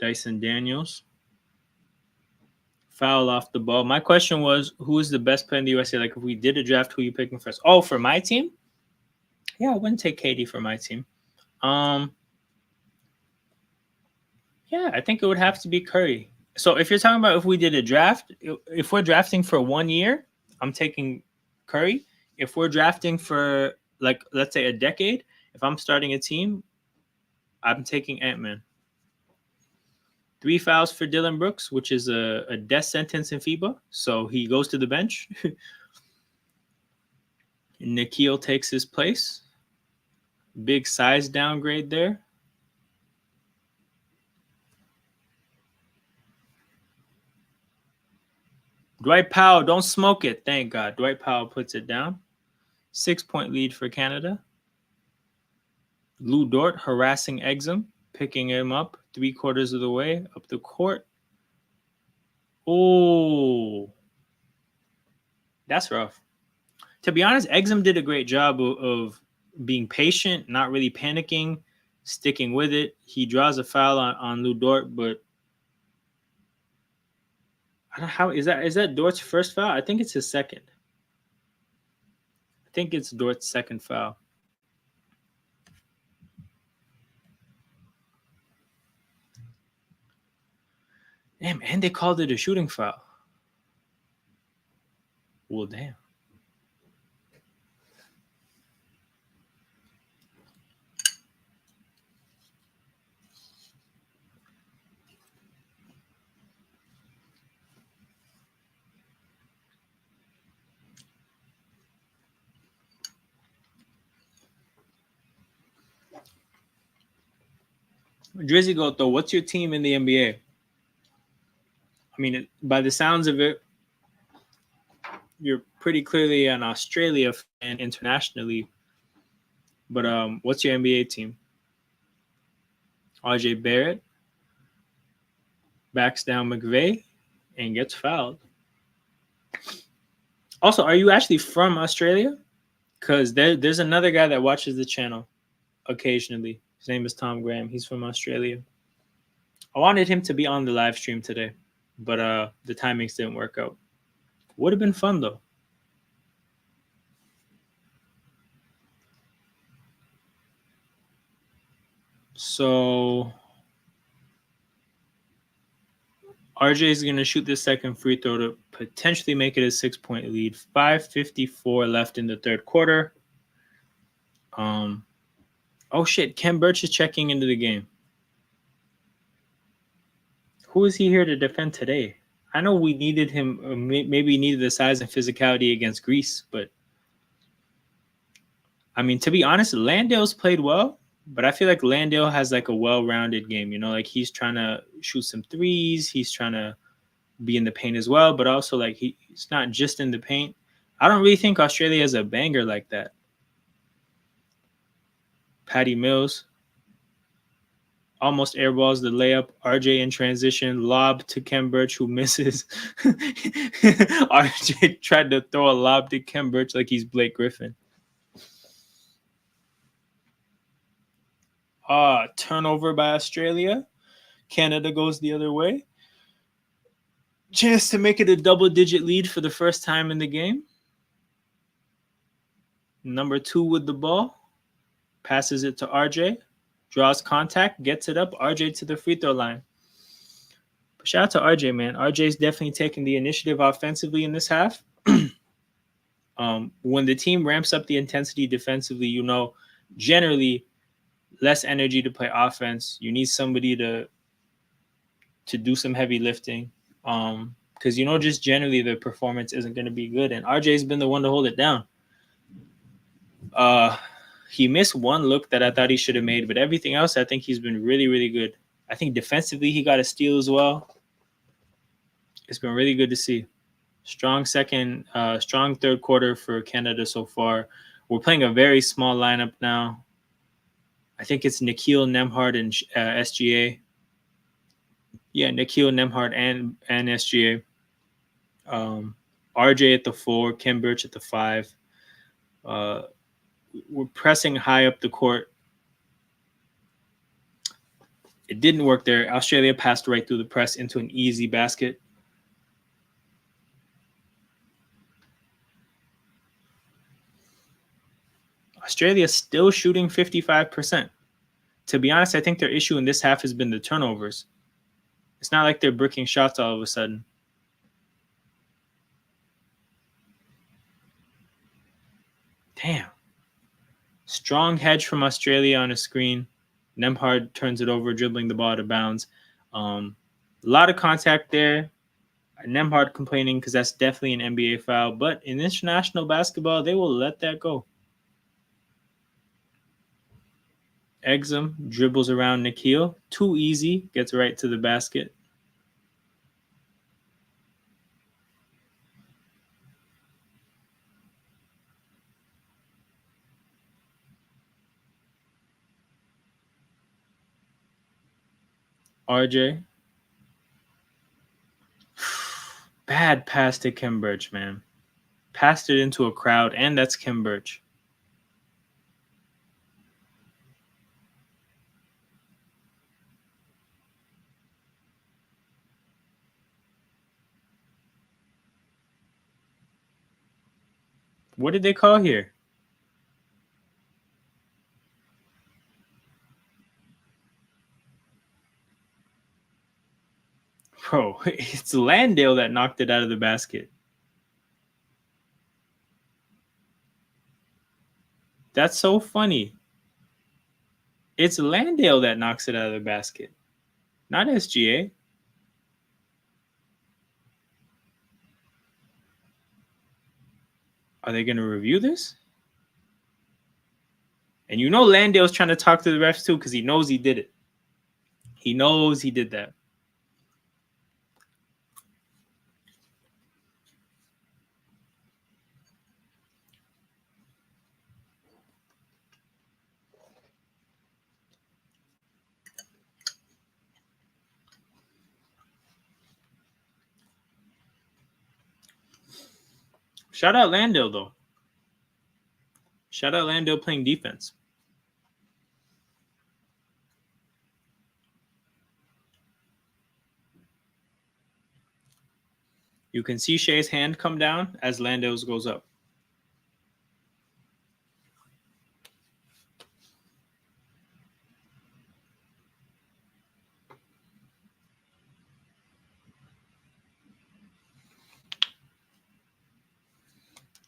Dyson Daniels. Foul off the ball. My question was, who is the best player in the USA? Like, if we did a draft, who are you picking first? Oh, for my team? Yeah, I wouldn't take KD for my team. Yeah, I think it would have to be Curry. So if you're talking about if we did a draft, if we're drafting for 1 year, I'm taking Curry. If we're drafting for like let's say a decade, if I'm starting a team, I'm taking Ant-Man. 3 fouls for Dylan Brooks, which is a death sentence in FIBA. So he goes to the bench. Nikhil takes his place. Big size downgrade there. Dwight Powell, don't smoke it. Thank God. Dwight Powell puts it down. 6-point lead for Canada. Lou Dort harassing Exum, picking him up 3/4 of the way up the court. Oh, that's rough. To be honest, Exum did a great job of being patient, not really panicking, sticking with it. He draws a foul on Lou Dort, but I don't know how is that Dort's first foul? I think it's his second. I think it's Dort's second foul. Damn, and they called it a shooting foul. Well, damn. Drizzy Goat, though, what's your team in the NBA? I mean, by the sounds of it, you're pretty clearly an Australia fan internationally. But what's your NBA team? RJ Barrett backs down McVay and gets fouled. Also, are you actually from Australia? Because there's another guy that watches the channel occasionally. His name is Tom Graham. He's from Australia. I wanted him to be on the live stream today, but the timings didn't work out. Would have been fun though. So RJ is going to shoot this second free throw to potentially make it a 6-point lead. 5:54 left in the third quarter. Oh shit, Ken Birch is checking into the game. Who is he here to defend today? I know we needed him, maybe needed the size and physicality against Greece, but I mean, to be honest, Landale's played well, but I feel like Landale has like a well-rounded game. You know, like he's trying to shoot some threes, he's trying to be in the paint as well, but also like he's not just in the paint. I don't really think Australia has a banger like that. Patty Mills almost airballs the layup. RJ in transition, lob to Ken Birch, who misses. RJ tried to throw a lob to Ken Birch like he's Blake Griffin. Turnover by Australia. Canada goes the other way. Chance to make it a double-digit lead for the first time in the game. Number 2 with the ball. Passes it to RJ. Draws contact. Gets it up. RJ to the free throw line. But shout out to RJ, man. RJ's definitely taking the initiative offensively in this half. When the team ramps up the intensity defensively, you know, generally less energy to play offense. You need somebody to do some heavy lifting. Because, you know, just generally the performance isn't going to be good. And RJ's been the one to hold it down. He missed one look that I thought he should have made, but everything else, I think he's been really, really good. I think defensively he got a steal as well. It's been really good to see. Strong third quarter for Canada so far. We're playing a very small lineup now. I think it's Nikhil, Nemhard, and SGA. Yeah, Nikhil, Nemhard, and SGA. RJ at the 4, Ken Birch at the 5. We're pressing high up the court. It didn't work there. Australia passed right through the press into an easy basket. Australia still shooting 55%. To be honest, I think their issue in this half has been the turnovers. It's not like they're bricking shots all of a sudden. Damn. Strong hedge from Australia on a screen. Nemhard turns it over, dribbling the ball out of bounds. A lot of contact there. Nemhard complaining because that's definitely an NBA foul. But in international basketball, they will let that go. Exum dribbles around Nikhil. Too easy. Gets right to the basket. RJ. Bad pass to Ken Birch, man. Passed it into a crowd, and that's Ken Birch. What did they call here? Bro, it's Landale that knocked it out of the basket. That's so funny. It's Landale that knocks it out of the basket, not SGA. Are they going to review this? And you know Landale's trying to talk to the refs too because he knows he did it. He knows he did that. Shout out Landale, though. Shout out Landale playing defense. You can see Shea's hand come down as Landale's goes up.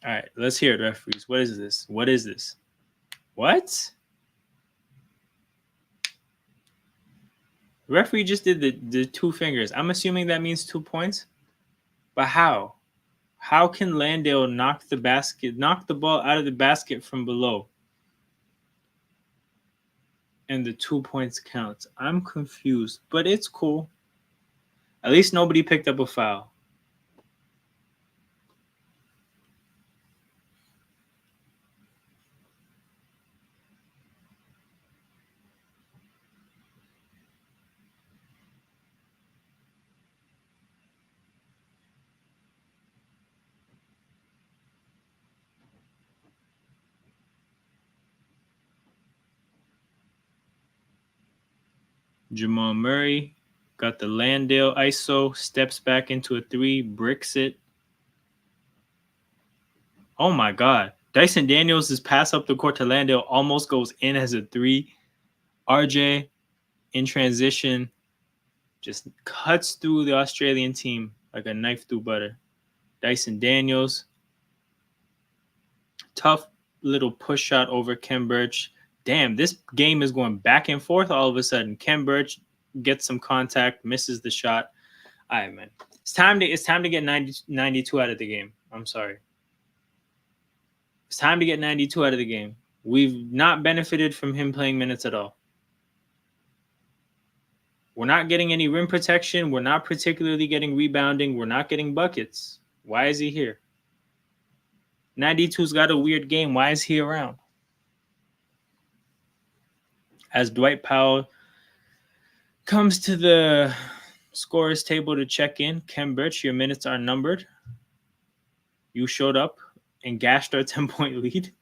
All right, let's hear it, referees. What is this? What is this? What? The referee just did the 2 fingers. I'm assuming that means 2 points. But how? How can Landale knock the ball out of the basket from below? And the 2 points count. I'm confused, but it's cool. At least nobody picked up a foul. Jamal Murray got the Landale ISO, steps back into a 3, bricks it. Oh my God. Dyson Daniels' pass up the court to Landale almost goes in as a 3. RJ in transition just cuts through the Australian team like a knife through butter. Dyson Daniels. Tough little push shot over Kem Birch. Damn, this game is going back and forth all of a sudden. Kem Birch gets some contact, misses the shot. All right, man. It's time to get 92 out of the game. I'm sorry. It's time to get 92 out of the game. We've not benefited from him playing minutes at all. We're not getting any rim protection. We're not particularly getting rebounding. We're not getting buckets. Why is he here? 92's got a weird game. Why is he around? As Dwight Powell comes to the scorer's table to check in, Kem Birch, your minutes are numbered. You showed up and gashed our 10-point lead.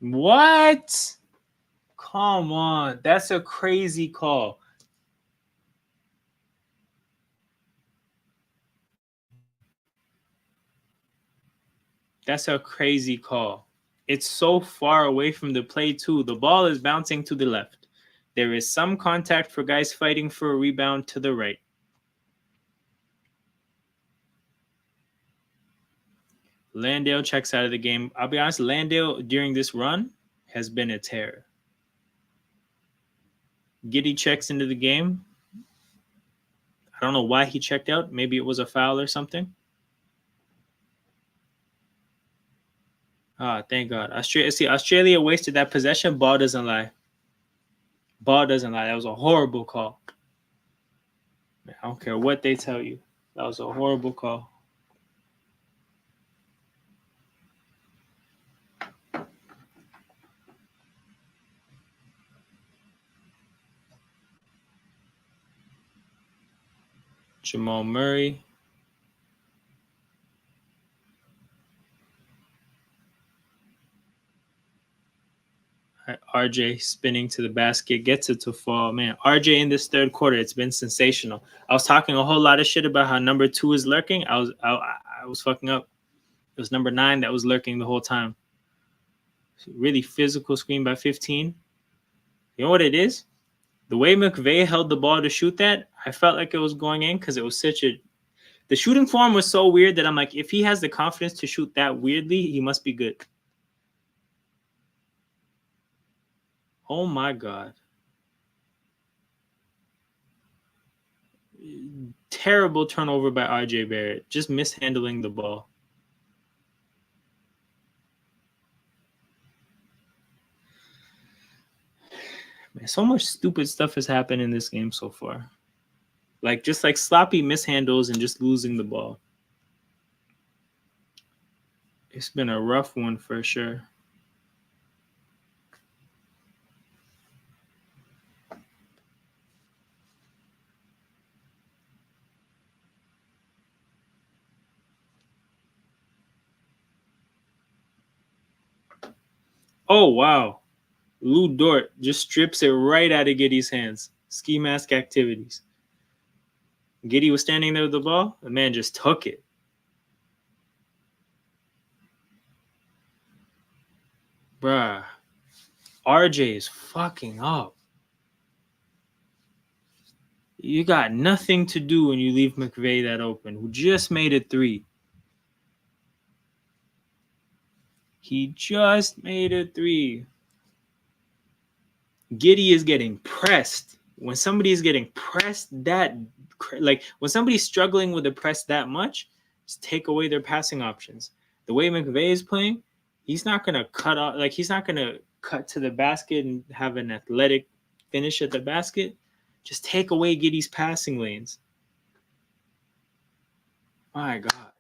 What? Come on. That's a crazy call. That's a crazy call. It's so far away from the play, too. The ball is bouncing to the left. There is some contact for guys fighting for a rebound to the right. Landale checks out of the game. I'll be honest, Landale during this run has been a terror. Giddey checks into the game. I don't know why he checked out. Maybe it was a foul or something. Ah, thank God. Australia wasted that possession. Ball doesn't lie. Ball doesn't lie. That was a horrible call. Man, I don't care what they tell you. That was a horrible call. Jamal Murray. RJ spinning to the basket, gets it to fall. Man, RJ in this third quarter, it's been sensational. I was talking a whole lot of shit about how number 2 is lurking. I was fucking up. It was number 9 that was lurking the whole time. Really physical screen by 15. You know what it is? The way McVay held the ball to shoot that, I felt like it was going in because it was such a. The shooting form was so weird that I'm like, if he has the confidence to shoot that weirdly, he must be good. Oh my God. Terrible turnover by RJ Barrett. Just mishandling the ball. Man, so much stupid stuff has happened in this game so far. Like just like sloppy mishandles and just losing the ball. It's been a rough one for sure. Oh wow. Lou Dort just strips it right out of Giddy's hands. Ski mask activities. Giddy was standing there with the ball. The man just took it. Bruh. RJ is fucking up. You got nothing to do when you leave McVay that open, who just made a three. He just made a three. Giddy is getting pressed. When somebody is getting pressed that, like when somebody's struggling with the press that much, just take away their passing options. The way McVay is playing, he's not gonna cut off, like he's not gonna cut to the basket and have an athletic finish at the basket. Just take away Giddy's passing lanes. My God.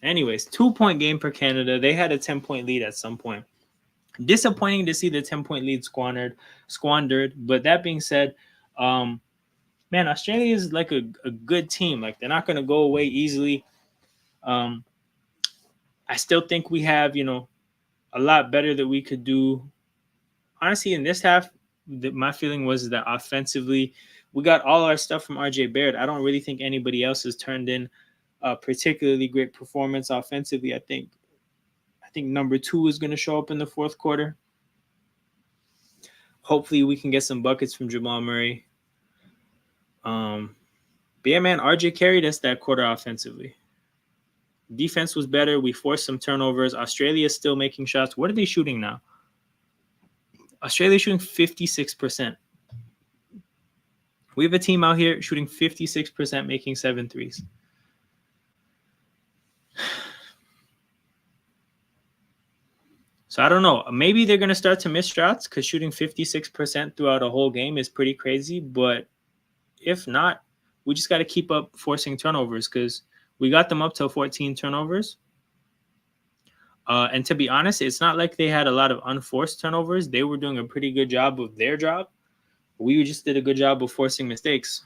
Anyways, 2-point game for Canada. They had a 10-point lead at some point. Disappointing to see the 10-point lead squandered. But that being said, man, Australia is like a good team. Like they're not going to go away easily. I still think we have, a lot better that we could do. Honestly, in this half, my feeling was that offensively, we got all our stuff from RJ Barrett. I don't really think anybody else has turned in a particularly great performance offensively. I think number 2 is going to show up in the fourth quarter. Hopefully, we can get some buckets from Jamal Murray. But yeah, man, RJ carried us that quarter offensively. Defense was better. We forced some turnovers. Australia is still making shots. What are they shooting now? Australia shooting 56%. We have a team out here shooting 56%, making 7 threes. So I don't know. Maybe they're going to start to miss shots because shooting 56% throughout a whole game is pretty crazy. But if not, we just got to keep up forcing turnovers because we got them up to 14 turnovers. And to be honest, it's not like they had a lot of unforced turnovers. They were doing a pretty good job of their job. We just did a good job of forcing mistakes.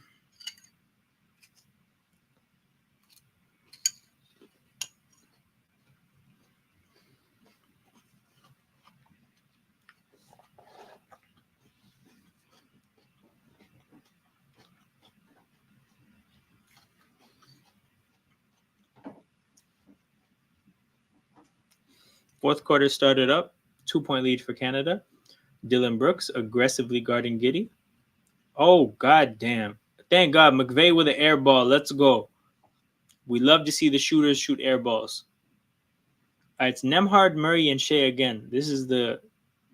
Fourth quarter started up, 2-point lead for Canada. Dylan Brooks aggressively guarding Giddy. Oh, goddamn. Thank God, McVay with an air ball. Let's go. We love to see the shooters shoot air balls. All right, it's Nembhard, Murray, and Shea again. This is the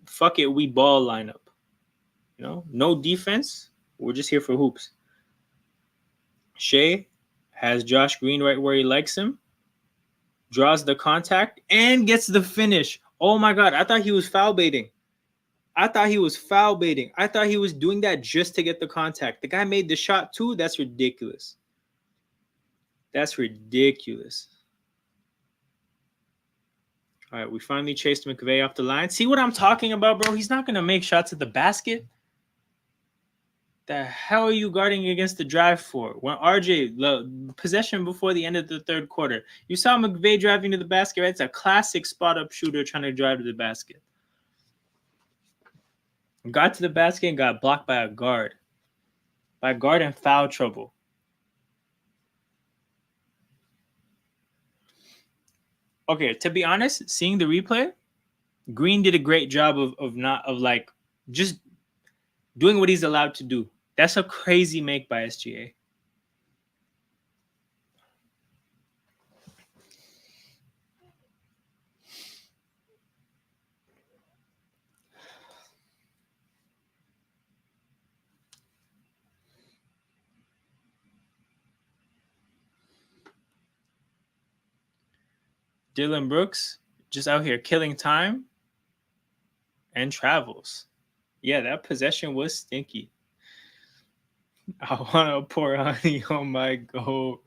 fuck it, we ball lineup. No defense. We're just here for hoops. Shea has Josh Green right where he likes him. Draws the contact and gets the finish. Oh my God, I thought he was foul baiting. I thought he was doing that just to get the contact. The guy made the shot too. That's ridiculous. All right, we finally chased McVay off the line. See what I'm talking about, bro? He's not going to make shots at the basket. The hell are you guarding against the drive for? When RJ, possession before the end of the third quarter, you saw McVay driving to the basket, right? It's a classic spot-up shooter trying to drive to the basket. Got to the basket and got blocked by a guard. By a guard in foul trouble. Okay, to be honest, seeing the replay, Green did a great job of just doing what he's allowed to do. That's a crazy make by SGA. Dylan Brooks just out here killing time and travels. Yeah, that possession was stinky. I want to pour honey on my goat.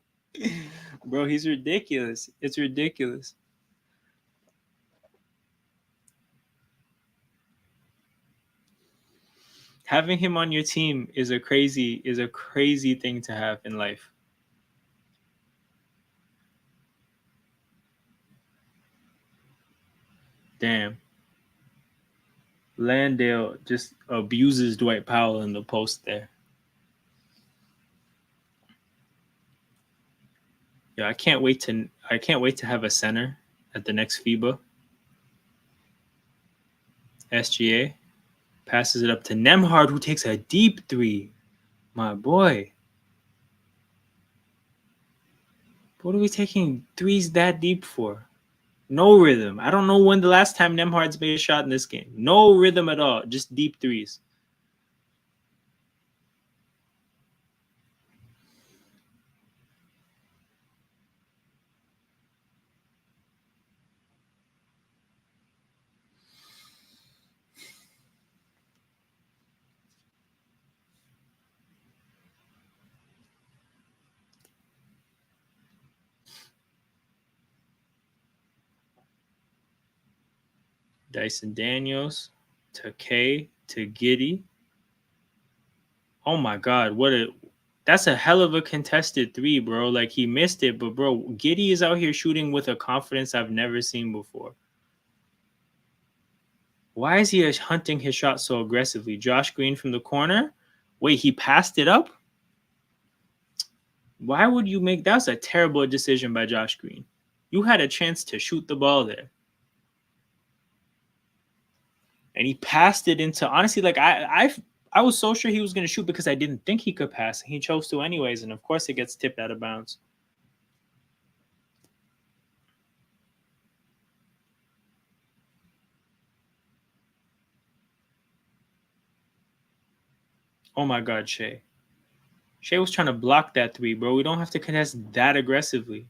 Bro, he's ridiculous. It's ridiculous. Having him on your team is a crazy thing to have in life. Damn. Landale just abuses Dwight Powell in the post there. Yeah, I can't wait to have a center at the next FIBA. SGA passes it up to Nemhard, who takes a deep three. My boy. What are we taking threes that deep for? No rhythm. I don't know when the last time Nemhard's made a shot in this game. No rhythm at all. Just deep threes. Dyson Daniels to K to Giddy. Oh my God, that's a hell of a contested three, bro. Like he missed it, but bro, Giddy is out here shooting with a confidence I've never seen before. Why is he hunting his shot so aggressively? Josh Green from the corner. Wait, he passed it up? Why would you make that? Was a terrible decision by Josh Green. You had a chance to shoot the ball there. And he passed it into honestly, like I was so sure he was gonna shoot because I didn't think he could pass. He chose to anyways, and of course it gets tipped out of bounds. Oh my God, Shea. Shea was trying to block that three, bro. We don't have to contest that aggressively.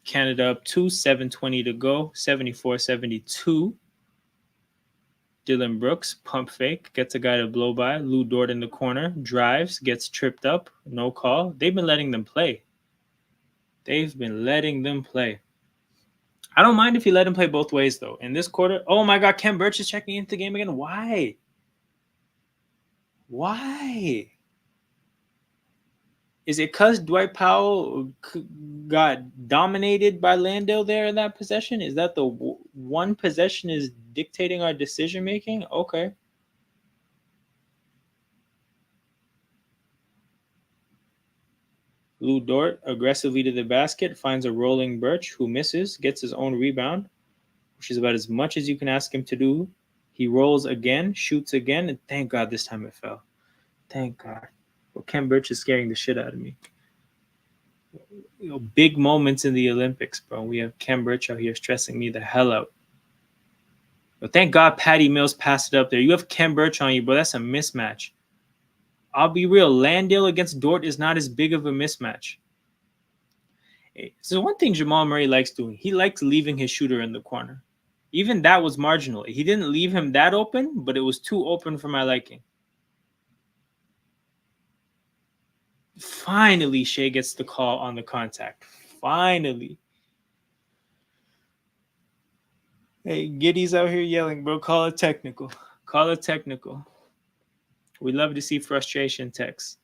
Canada up 2, 7:20 to go, 74-72. Dylan Brooks, pump fake, gets a guy to blow by. Lou Dort in the corner, drives, gets tripped up, no call. They've been letting them play. I don't mind if you let him play both ways, though. In this quarter, oh my God, Ken Birch is checking into the game again. Why? Why? Is it because Dwight Powell got dominated by Landale there in that possession? Is that the one possession is dictating our decision making? Okay. Lou Dort aggressively to the basket, finds a rolling Birch who misses, gets his own rebound, which is about as much as you can ask him to do. He rolls again, shoots again, and thank God this time it fell. Thank God. Well, Ken Birch is scaring the shit out of me. Big moments in the Olympics, bro. We have Ken Birch out here stressing me the hell out. But thank God Patty Mills passed it up there. You have Ken Birch on you, bro. That's a mismatch. I'll be real. Landale against Dort is not as big of a mismatch. So one thing Jamal Murray likes doing, he likes leaving his shooter in the corner. Even that was marginal. He didn't leave him that open, but it was too open for my liking. Finally, Shea gets the call on the contact. Finally. Hey, Giddy's out here yelling, bro. Call it technical. Call it technical. We love to see frustration texts.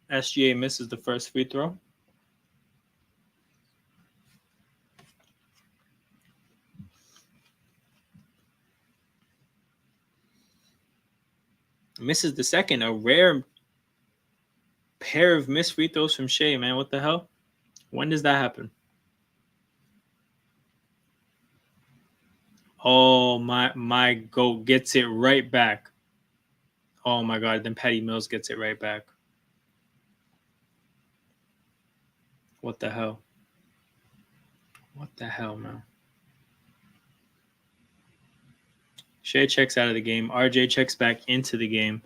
SGA misses the first free throw. Misses the second. A rare pair of missed free throws from Shea, man. What the hell? When does that happen? Oh, my goat gets it right back. Oh, my God. Then Patty Mills gets it right back. What the hell? What the hell, man? Shea checks out of the game. RJ checks back into the game.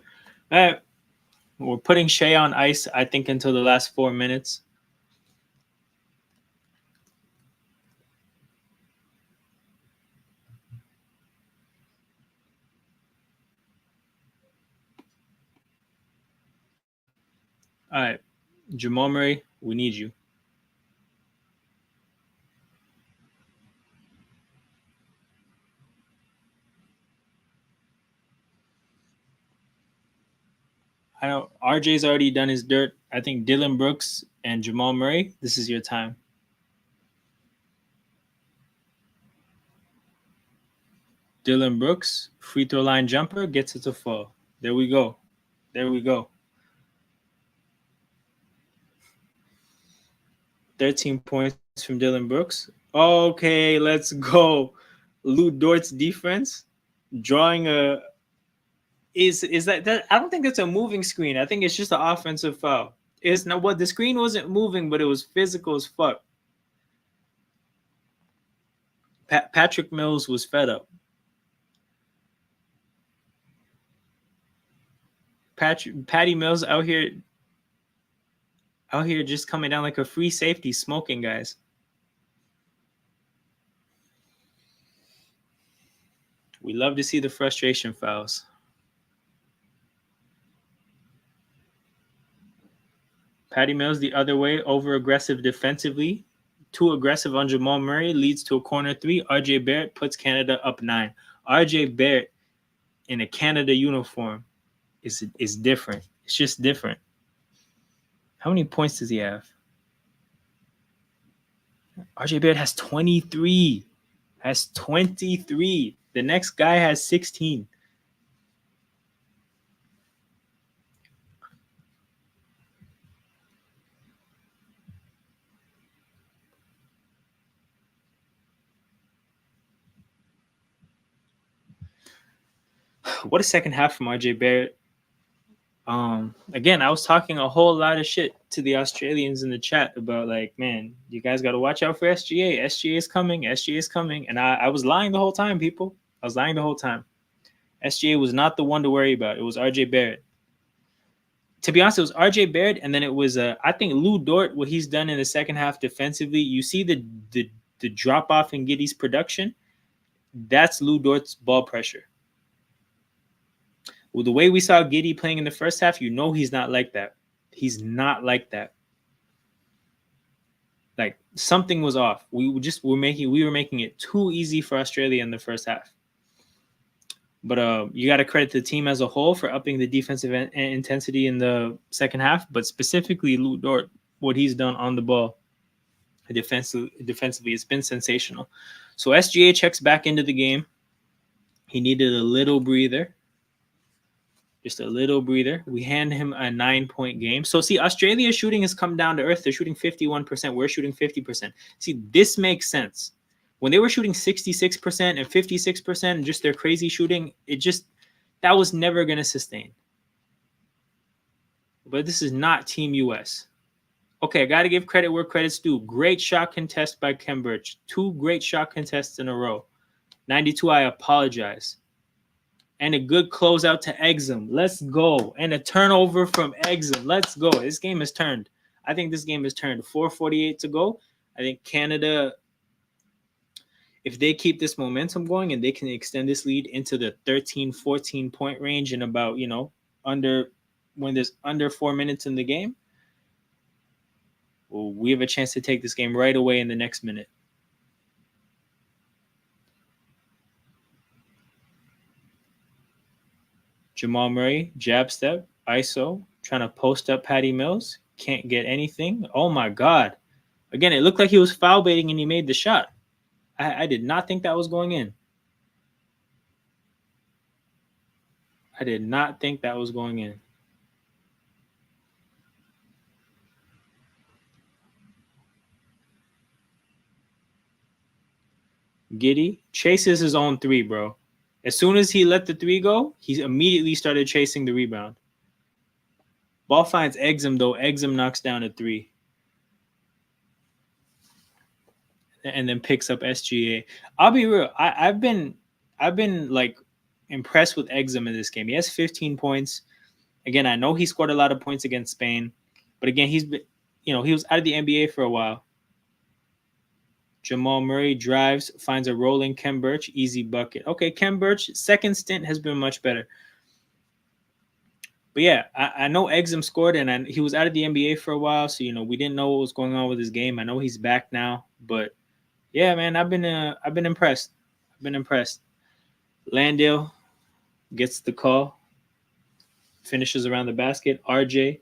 All right. We're putting Shea on ice, I think, until the last 4 minutes. All right. Jamal Murray, we need you. I know RJ's already done his dirt. I think Dylan Brooks and Jamal Murray, this is your time. Dylan Brooks, free throw line jumper, gets it to fall. There we go. There we go. 13 points from Dylan Brooks. Okay, let's go. Lou Dort's defense drawing a is that I don't think that's a moving screen. I think it's just an offensive foul. It's not what the screen wasn't moving, but it was physical as fuck. Patrick Mills was fed up. Patty Mills out here just coming down like a free safety, smoking guys. We love to see the frustration fouls. Patty Mills the other way, over aggressive defensively. Too aggressive on Jamal Murray leads to a corner three. RJ Barrett puts Canada up 9. RJ Barrett in a Canada uniform is different. It's just different. How many points does he have? RJ Barrett has 23. Has 23. The next guy has 16. What a second half from RJ Barrett. Again, I was talking a whole lot of shit to the Australians in the chat about like, man, you guys got to watch out for SGA. SGA is coming. SGA is coming. And I was lying the whole time, people. I was lying the whole time. SGA was not the one to worry about. It was RJ Barrett. To be honest, it was RJ Barrett, and then it was I think Lou Dort. What he's done in the second half defensively, you see the drop off in Giddey's production. That's Lou Dort's ball pressure. Well, the way we saw Giddey playing in the first half, you know he's not like that. He's not like that. Like something was off. We were making it too easy for Australia in the first half. But you got to credit the team as a whole for upping the defensive intensity in the second half. But specifically, Lou Dort, what he's done on the ball defensively, it's been sensational. So SGA checks back into the game. He needed a little breather. Just a little breather. We hand him a 9-point game. So see, Australia's shooting has come down to earth. They're shooting 51%. We're shooting 50%. See, this makes sense. When they were shooting 66% and 56% and just their crazy shooting, that was never going to sustain. But this is not Team US. Okay, I got to give credit where credit's due. Great shot contest by Kem Birch. 2 great shot contests in a row. 92, I apologize. And a good closeout to Exum. Let's go. And a turnover from Exum. Let's go. This game is turned. I think this game is turned. 4:48 to go. I think Canada, if they keep this momentum going and they can extend this lead into the 13, 14 point range in about, when there's under 4 minutes in the game, well, we have a chance to take this game right away in the next minute. Jamal Murray, jab step, ISO, trying to post up Patty Mills. Can't get anything. Oh, my God. Again, it looked like he was foul baiting and he made the shot. I did not think that was going in. I did not think that was going in. Giddy chases his own three, bro. As soon as he let the three go, he immediately started chasing the rebound. Ball finds Exum, though. Exum knocks down a three. And then picks up SGA. I'll be real. I've been like impressed with Exum in this game. He has 15 points. Again, I know he scored a lot of points against Spain, but again, he's been, he was out of the NBA for a while. Jamal Murray drives, finds a rolling Kem Birch, easy bucket. Okay, Kem Birch, second stint has been much better. But yeah, I know Exum scored, and he was out of the NBA for a while, so we didn't know what was going on with his game. I know he's back now, but yeah, man, I've been impressed. I've been impressed. Landale gets the call, finishes around the basket. RJ,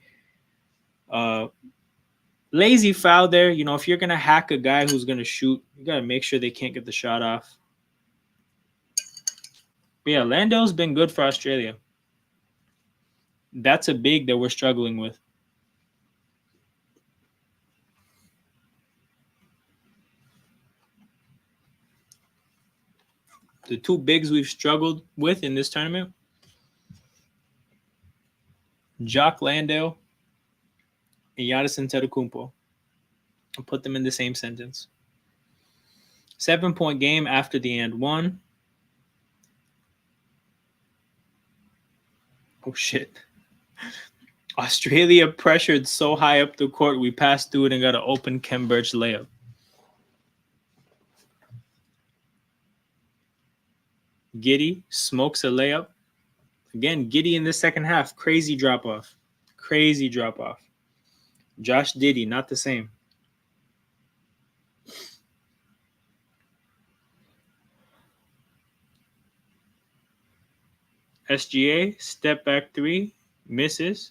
lazy foul there. If you're gonna hack a guy who's gonna shoot, you gotta make sure they can't get the shot off. But yeah, Landale's been good for Australia. That's a big that we're struggling with. The two bigs we've struggled with in this tournament, Jock Landale and Giannis Antetokounmpo. I'll put them in the same sentence. 7-point game after the and one. Oh, shit. Australia pressured so high up the court, we passed through it and got an open Kem Birch layup. Giddy smokes a layup. Again, Giddy in the second half. Crazy drop-off. Crazy drop-off. Josh Giddey, not the same. SGA, step back three, misses.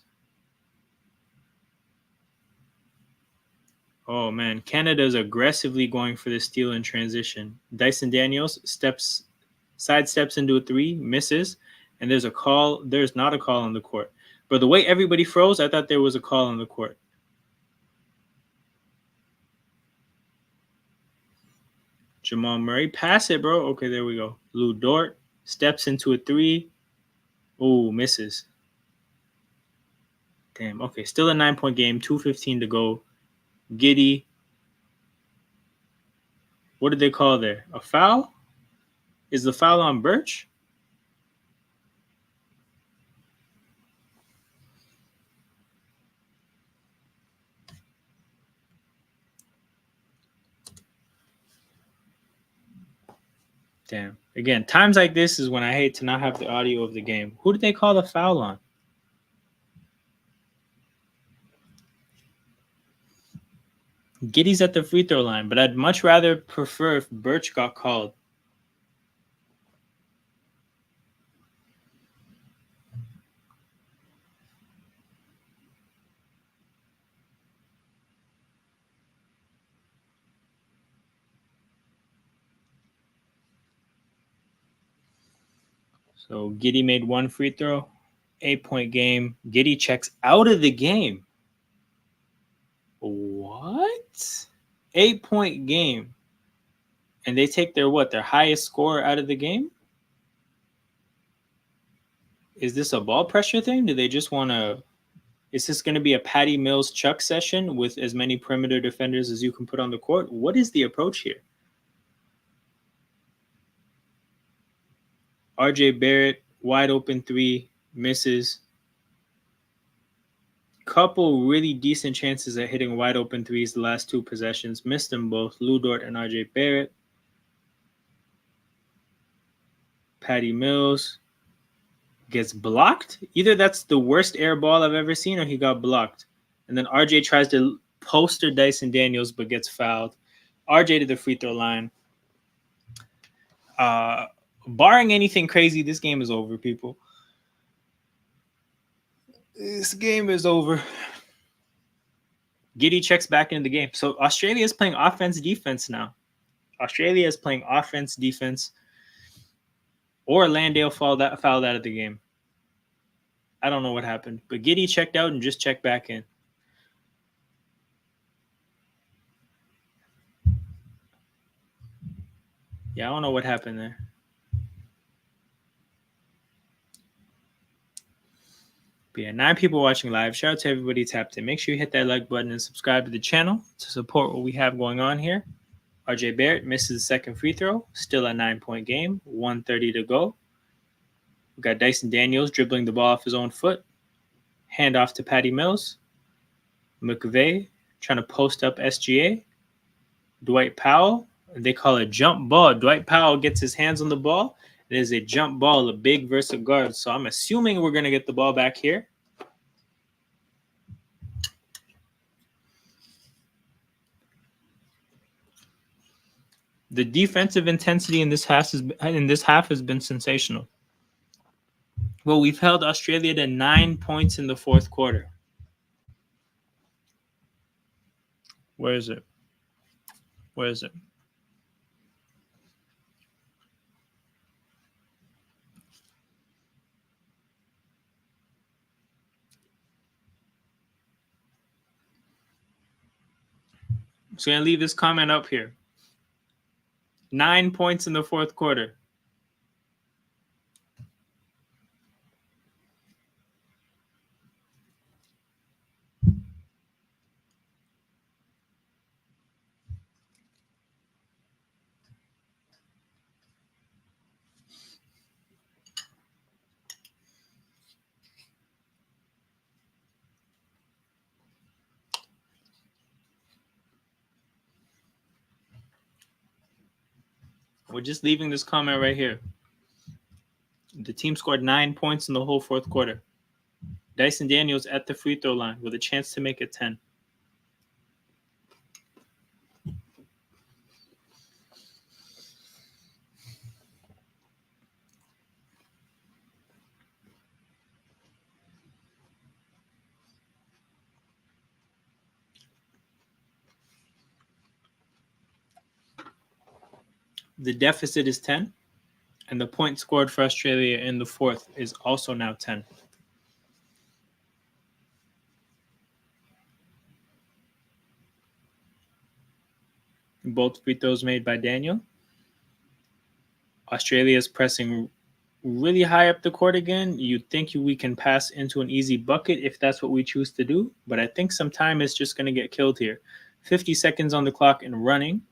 Oh, man. Canada's aggressively going for the steal in transition. Dyson Daniels sidesteps into a three, misses, and there's a call. There's not a call on the court. But the way everybody froze, I thought there was a call on the court. Jamal Murray, pass it, bro. Okay, there we go. Lou Dort steps into a three. Oh, misses. Damn. Okay, still a 9-point game. 2:15 to go. Giddy. What did they call there? A foul? Is the foul on Birch? Damn. Again, times like this is when I hate to not have the audio of the game. Who did they call the foul on? Giddy's at the free throw line, but I'd much rather prefer if Birch got called. So Giddy made one free throw, 8-point game. Giddy checks out of the game. What? 8-point game. And they take their highest score out of the game? Is this a ball pressure thing? Do they just want to... Is this going to be a Patty Mills Chuck session with as many perimeter defenders as you can put on the court? What is the approach here? RJ Barrett, wide open three, misses. Couple really decent chances at hitting wide open threes the last two possessions. Missed them both, Lou Dort and RJ Barrett. Patty Mills gets blocked. Either that's the worst air ball I've ever seen or he got blocked. And then RJ tries to poster Dyson Daniels but gets fouled. RJ to the free throw line. Barring anything crazy, this game is over, people. This game is over. Giddy checks back into the game. So Australia is playing offense-defense now. Australia is playing offense-defense. Or Landale fouled out of the game. I don't know what happened, but Giddy checked out and just checked back in. Yeah, I don't know what happened there. But yeah, 9 people watching live. Shout out to everybody tapped in. Make sure you hit that like button and subscribe to the channel to support what we have going on here. RJ Barrett misses the second free throw. Still a 9-point game. 1:30 to go. We got Dyson Daniels dribbling the ball off his own foot. Hand off to Patty Mills. McVeigh trying to post up SGA. Dwight Powell. They call it jump ball. Dwight Powell gets his hands on the ball. It is a jump ball, a big versus guard. So I'm assuming we're going to get the ball back here. The defensive intensity in this half has been sensational. Well, we've held Australia to 9 points in the fourth quarter. Where is it? Where is it? I'm just going to leave this comment up here. 9 points in the fourth quarter. We're just leaving this comment right here. The team scored 9 points in the whole fourth quarter. Dyson Daniels at the free throw line with a chance to make it 10. The deficit is 10, and the point scored for Australia in the fourth is also now 10. Both free throws made by Daniel. Australia is pressing really high up the court again. You'd think we can pass into an easy bucket if that's what we choose to do, but I think some time is just going to get killed here. 50 seconds on the clock and running.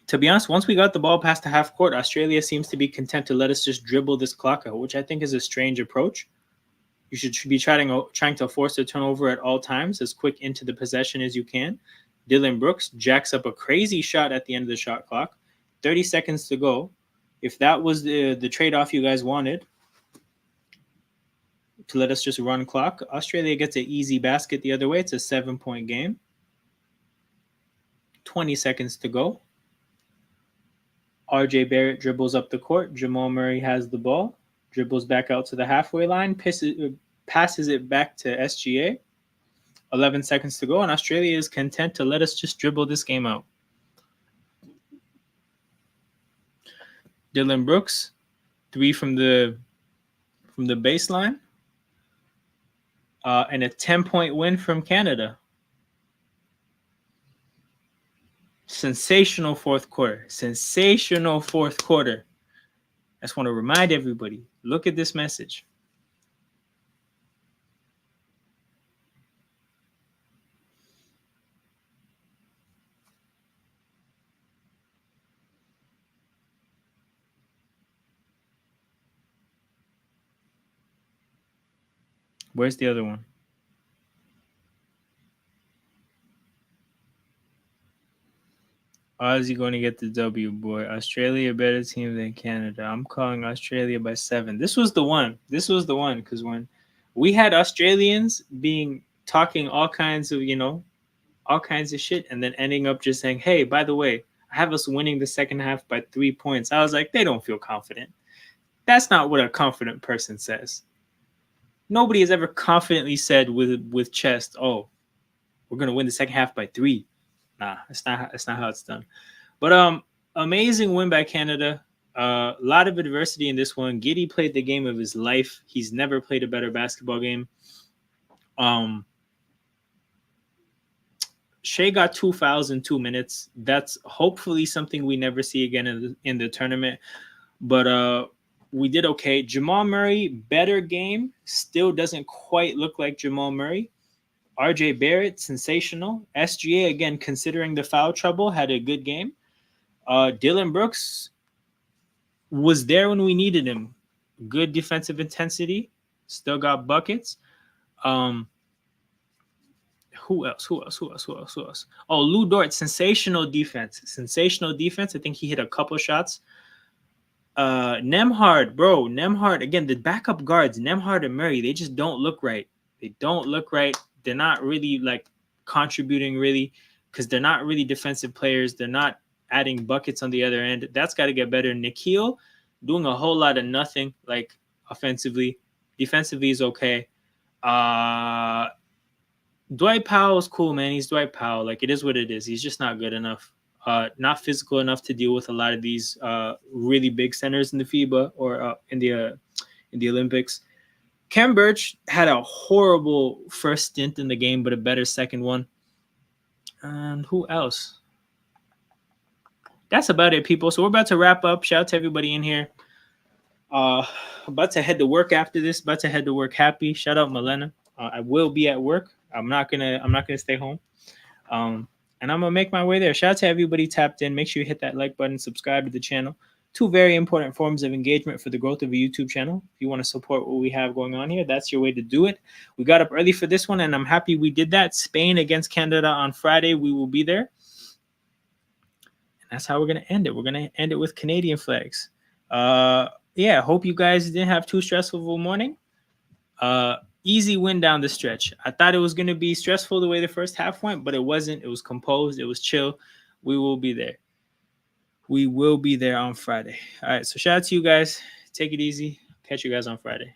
To be honest, once we got the ball past the half court, Australia seems to be content to let us just dribble this clock out, which I think is a strange approach. You should be trying to force a turnover at all times, as quick into the possession as you can. Dylan Brooks jacks up a crazy shot at the end of the shot clock. 30 seconds to go. If that was the trade-off you guys wanted, to let us just run clock, Australia gets an easy basket the other way. It's a 7-point game. 20 seconds to go. RJ Barrett dribbles up the court. Jamal Murray has the ball. Dribbles back out to the halfway line. Passes it back to SGA. 11 seconds to go, and Australia is content to let us just dribble this game out. Dylan Brooks, 3 from the baseline, and a 10-point win from Canada. Sensational fourth quarter. Sensational fourth quarter. I just want to remind everybody, look at this message. Where's the other one? Aussie going to get the W, boy. Australia a better team than Canada. I'm calling Australia by 7. This was the one. Because when we had Australians talking all kinds of shit, and then ending up just saying, hey, by the way, I have us winning the second half by 3 points. I was like, they don't feel confident. That's not what a confident person says. Nobody has ever confidently said with chest, oh, we're going to win the second half by 3. Nah, it's not how it's done. But amazing win by Canada. A lot of adversity in this one. Giddy played the game of his life. He's never played a better basketball game. Shea got 2 fouls in 2 minutes. That's hopefully something we never see again in the tournament. But we did okay. Jamal Murray, better game. Still doesn't quite look like Jamal Murray. RJ Barrett, sensational. SGA, again, considering the foul trouble, had a good game. Dylan Brooks was there when we needed him. Good defensive intensity. Still got buckets. Who else? Oh, Lou Dort, sensational defense. Sensational defense. I think he hit a couple shots. Nembhard, bro. Nembhard, again, the backup guards, Nembhard and Murray, they just don't look right. They don't look right. They're not really like contributing really because they're not really defensive players. They're not adding buckets on the other end. That's got to get better. Nikhil doing a whole lot of nothing, like offensively. Defensively is okay. Dwight Powell is cool, man. He's Dwight Powell. Like, it is what it is. He's just not good enough. Not physical enough to deal with a lot of these really big centers in the FIBA or in the Olympics. Kem Birch had a horrible first stint in the game, but a better second one. And who else? That's about it, people. So we're about to wrap up. Shout out to everybody in here. About to head to work after this. About to head to work happy. Shout out Milena. I will be at work. I'm not gonna stay home. And I'm gonna make my way there. Shout out to everybody tapped in. Make sure you hit that like button, subscribe to the channel. 2 very important forms of engagement for the growth of a YouTube channel. If you want to support what we have going on here, that's your way to do it. We got up early for this one, and I'm happy we did that. Spain against Canada on Friday. We will be there. And that's how we're gonna end it. We're gonna end it with Canadian flags. Yeah, hope you guys didn't have too stressful of a morning. Easy win down the stretch. I thought it was going to be stressful the way the first half went, but it wasn't. It was composed. It was chill. We will be there. We will be there on Friday. All right. So shout out to you guys. Take it easy. Catch you guys on Friday.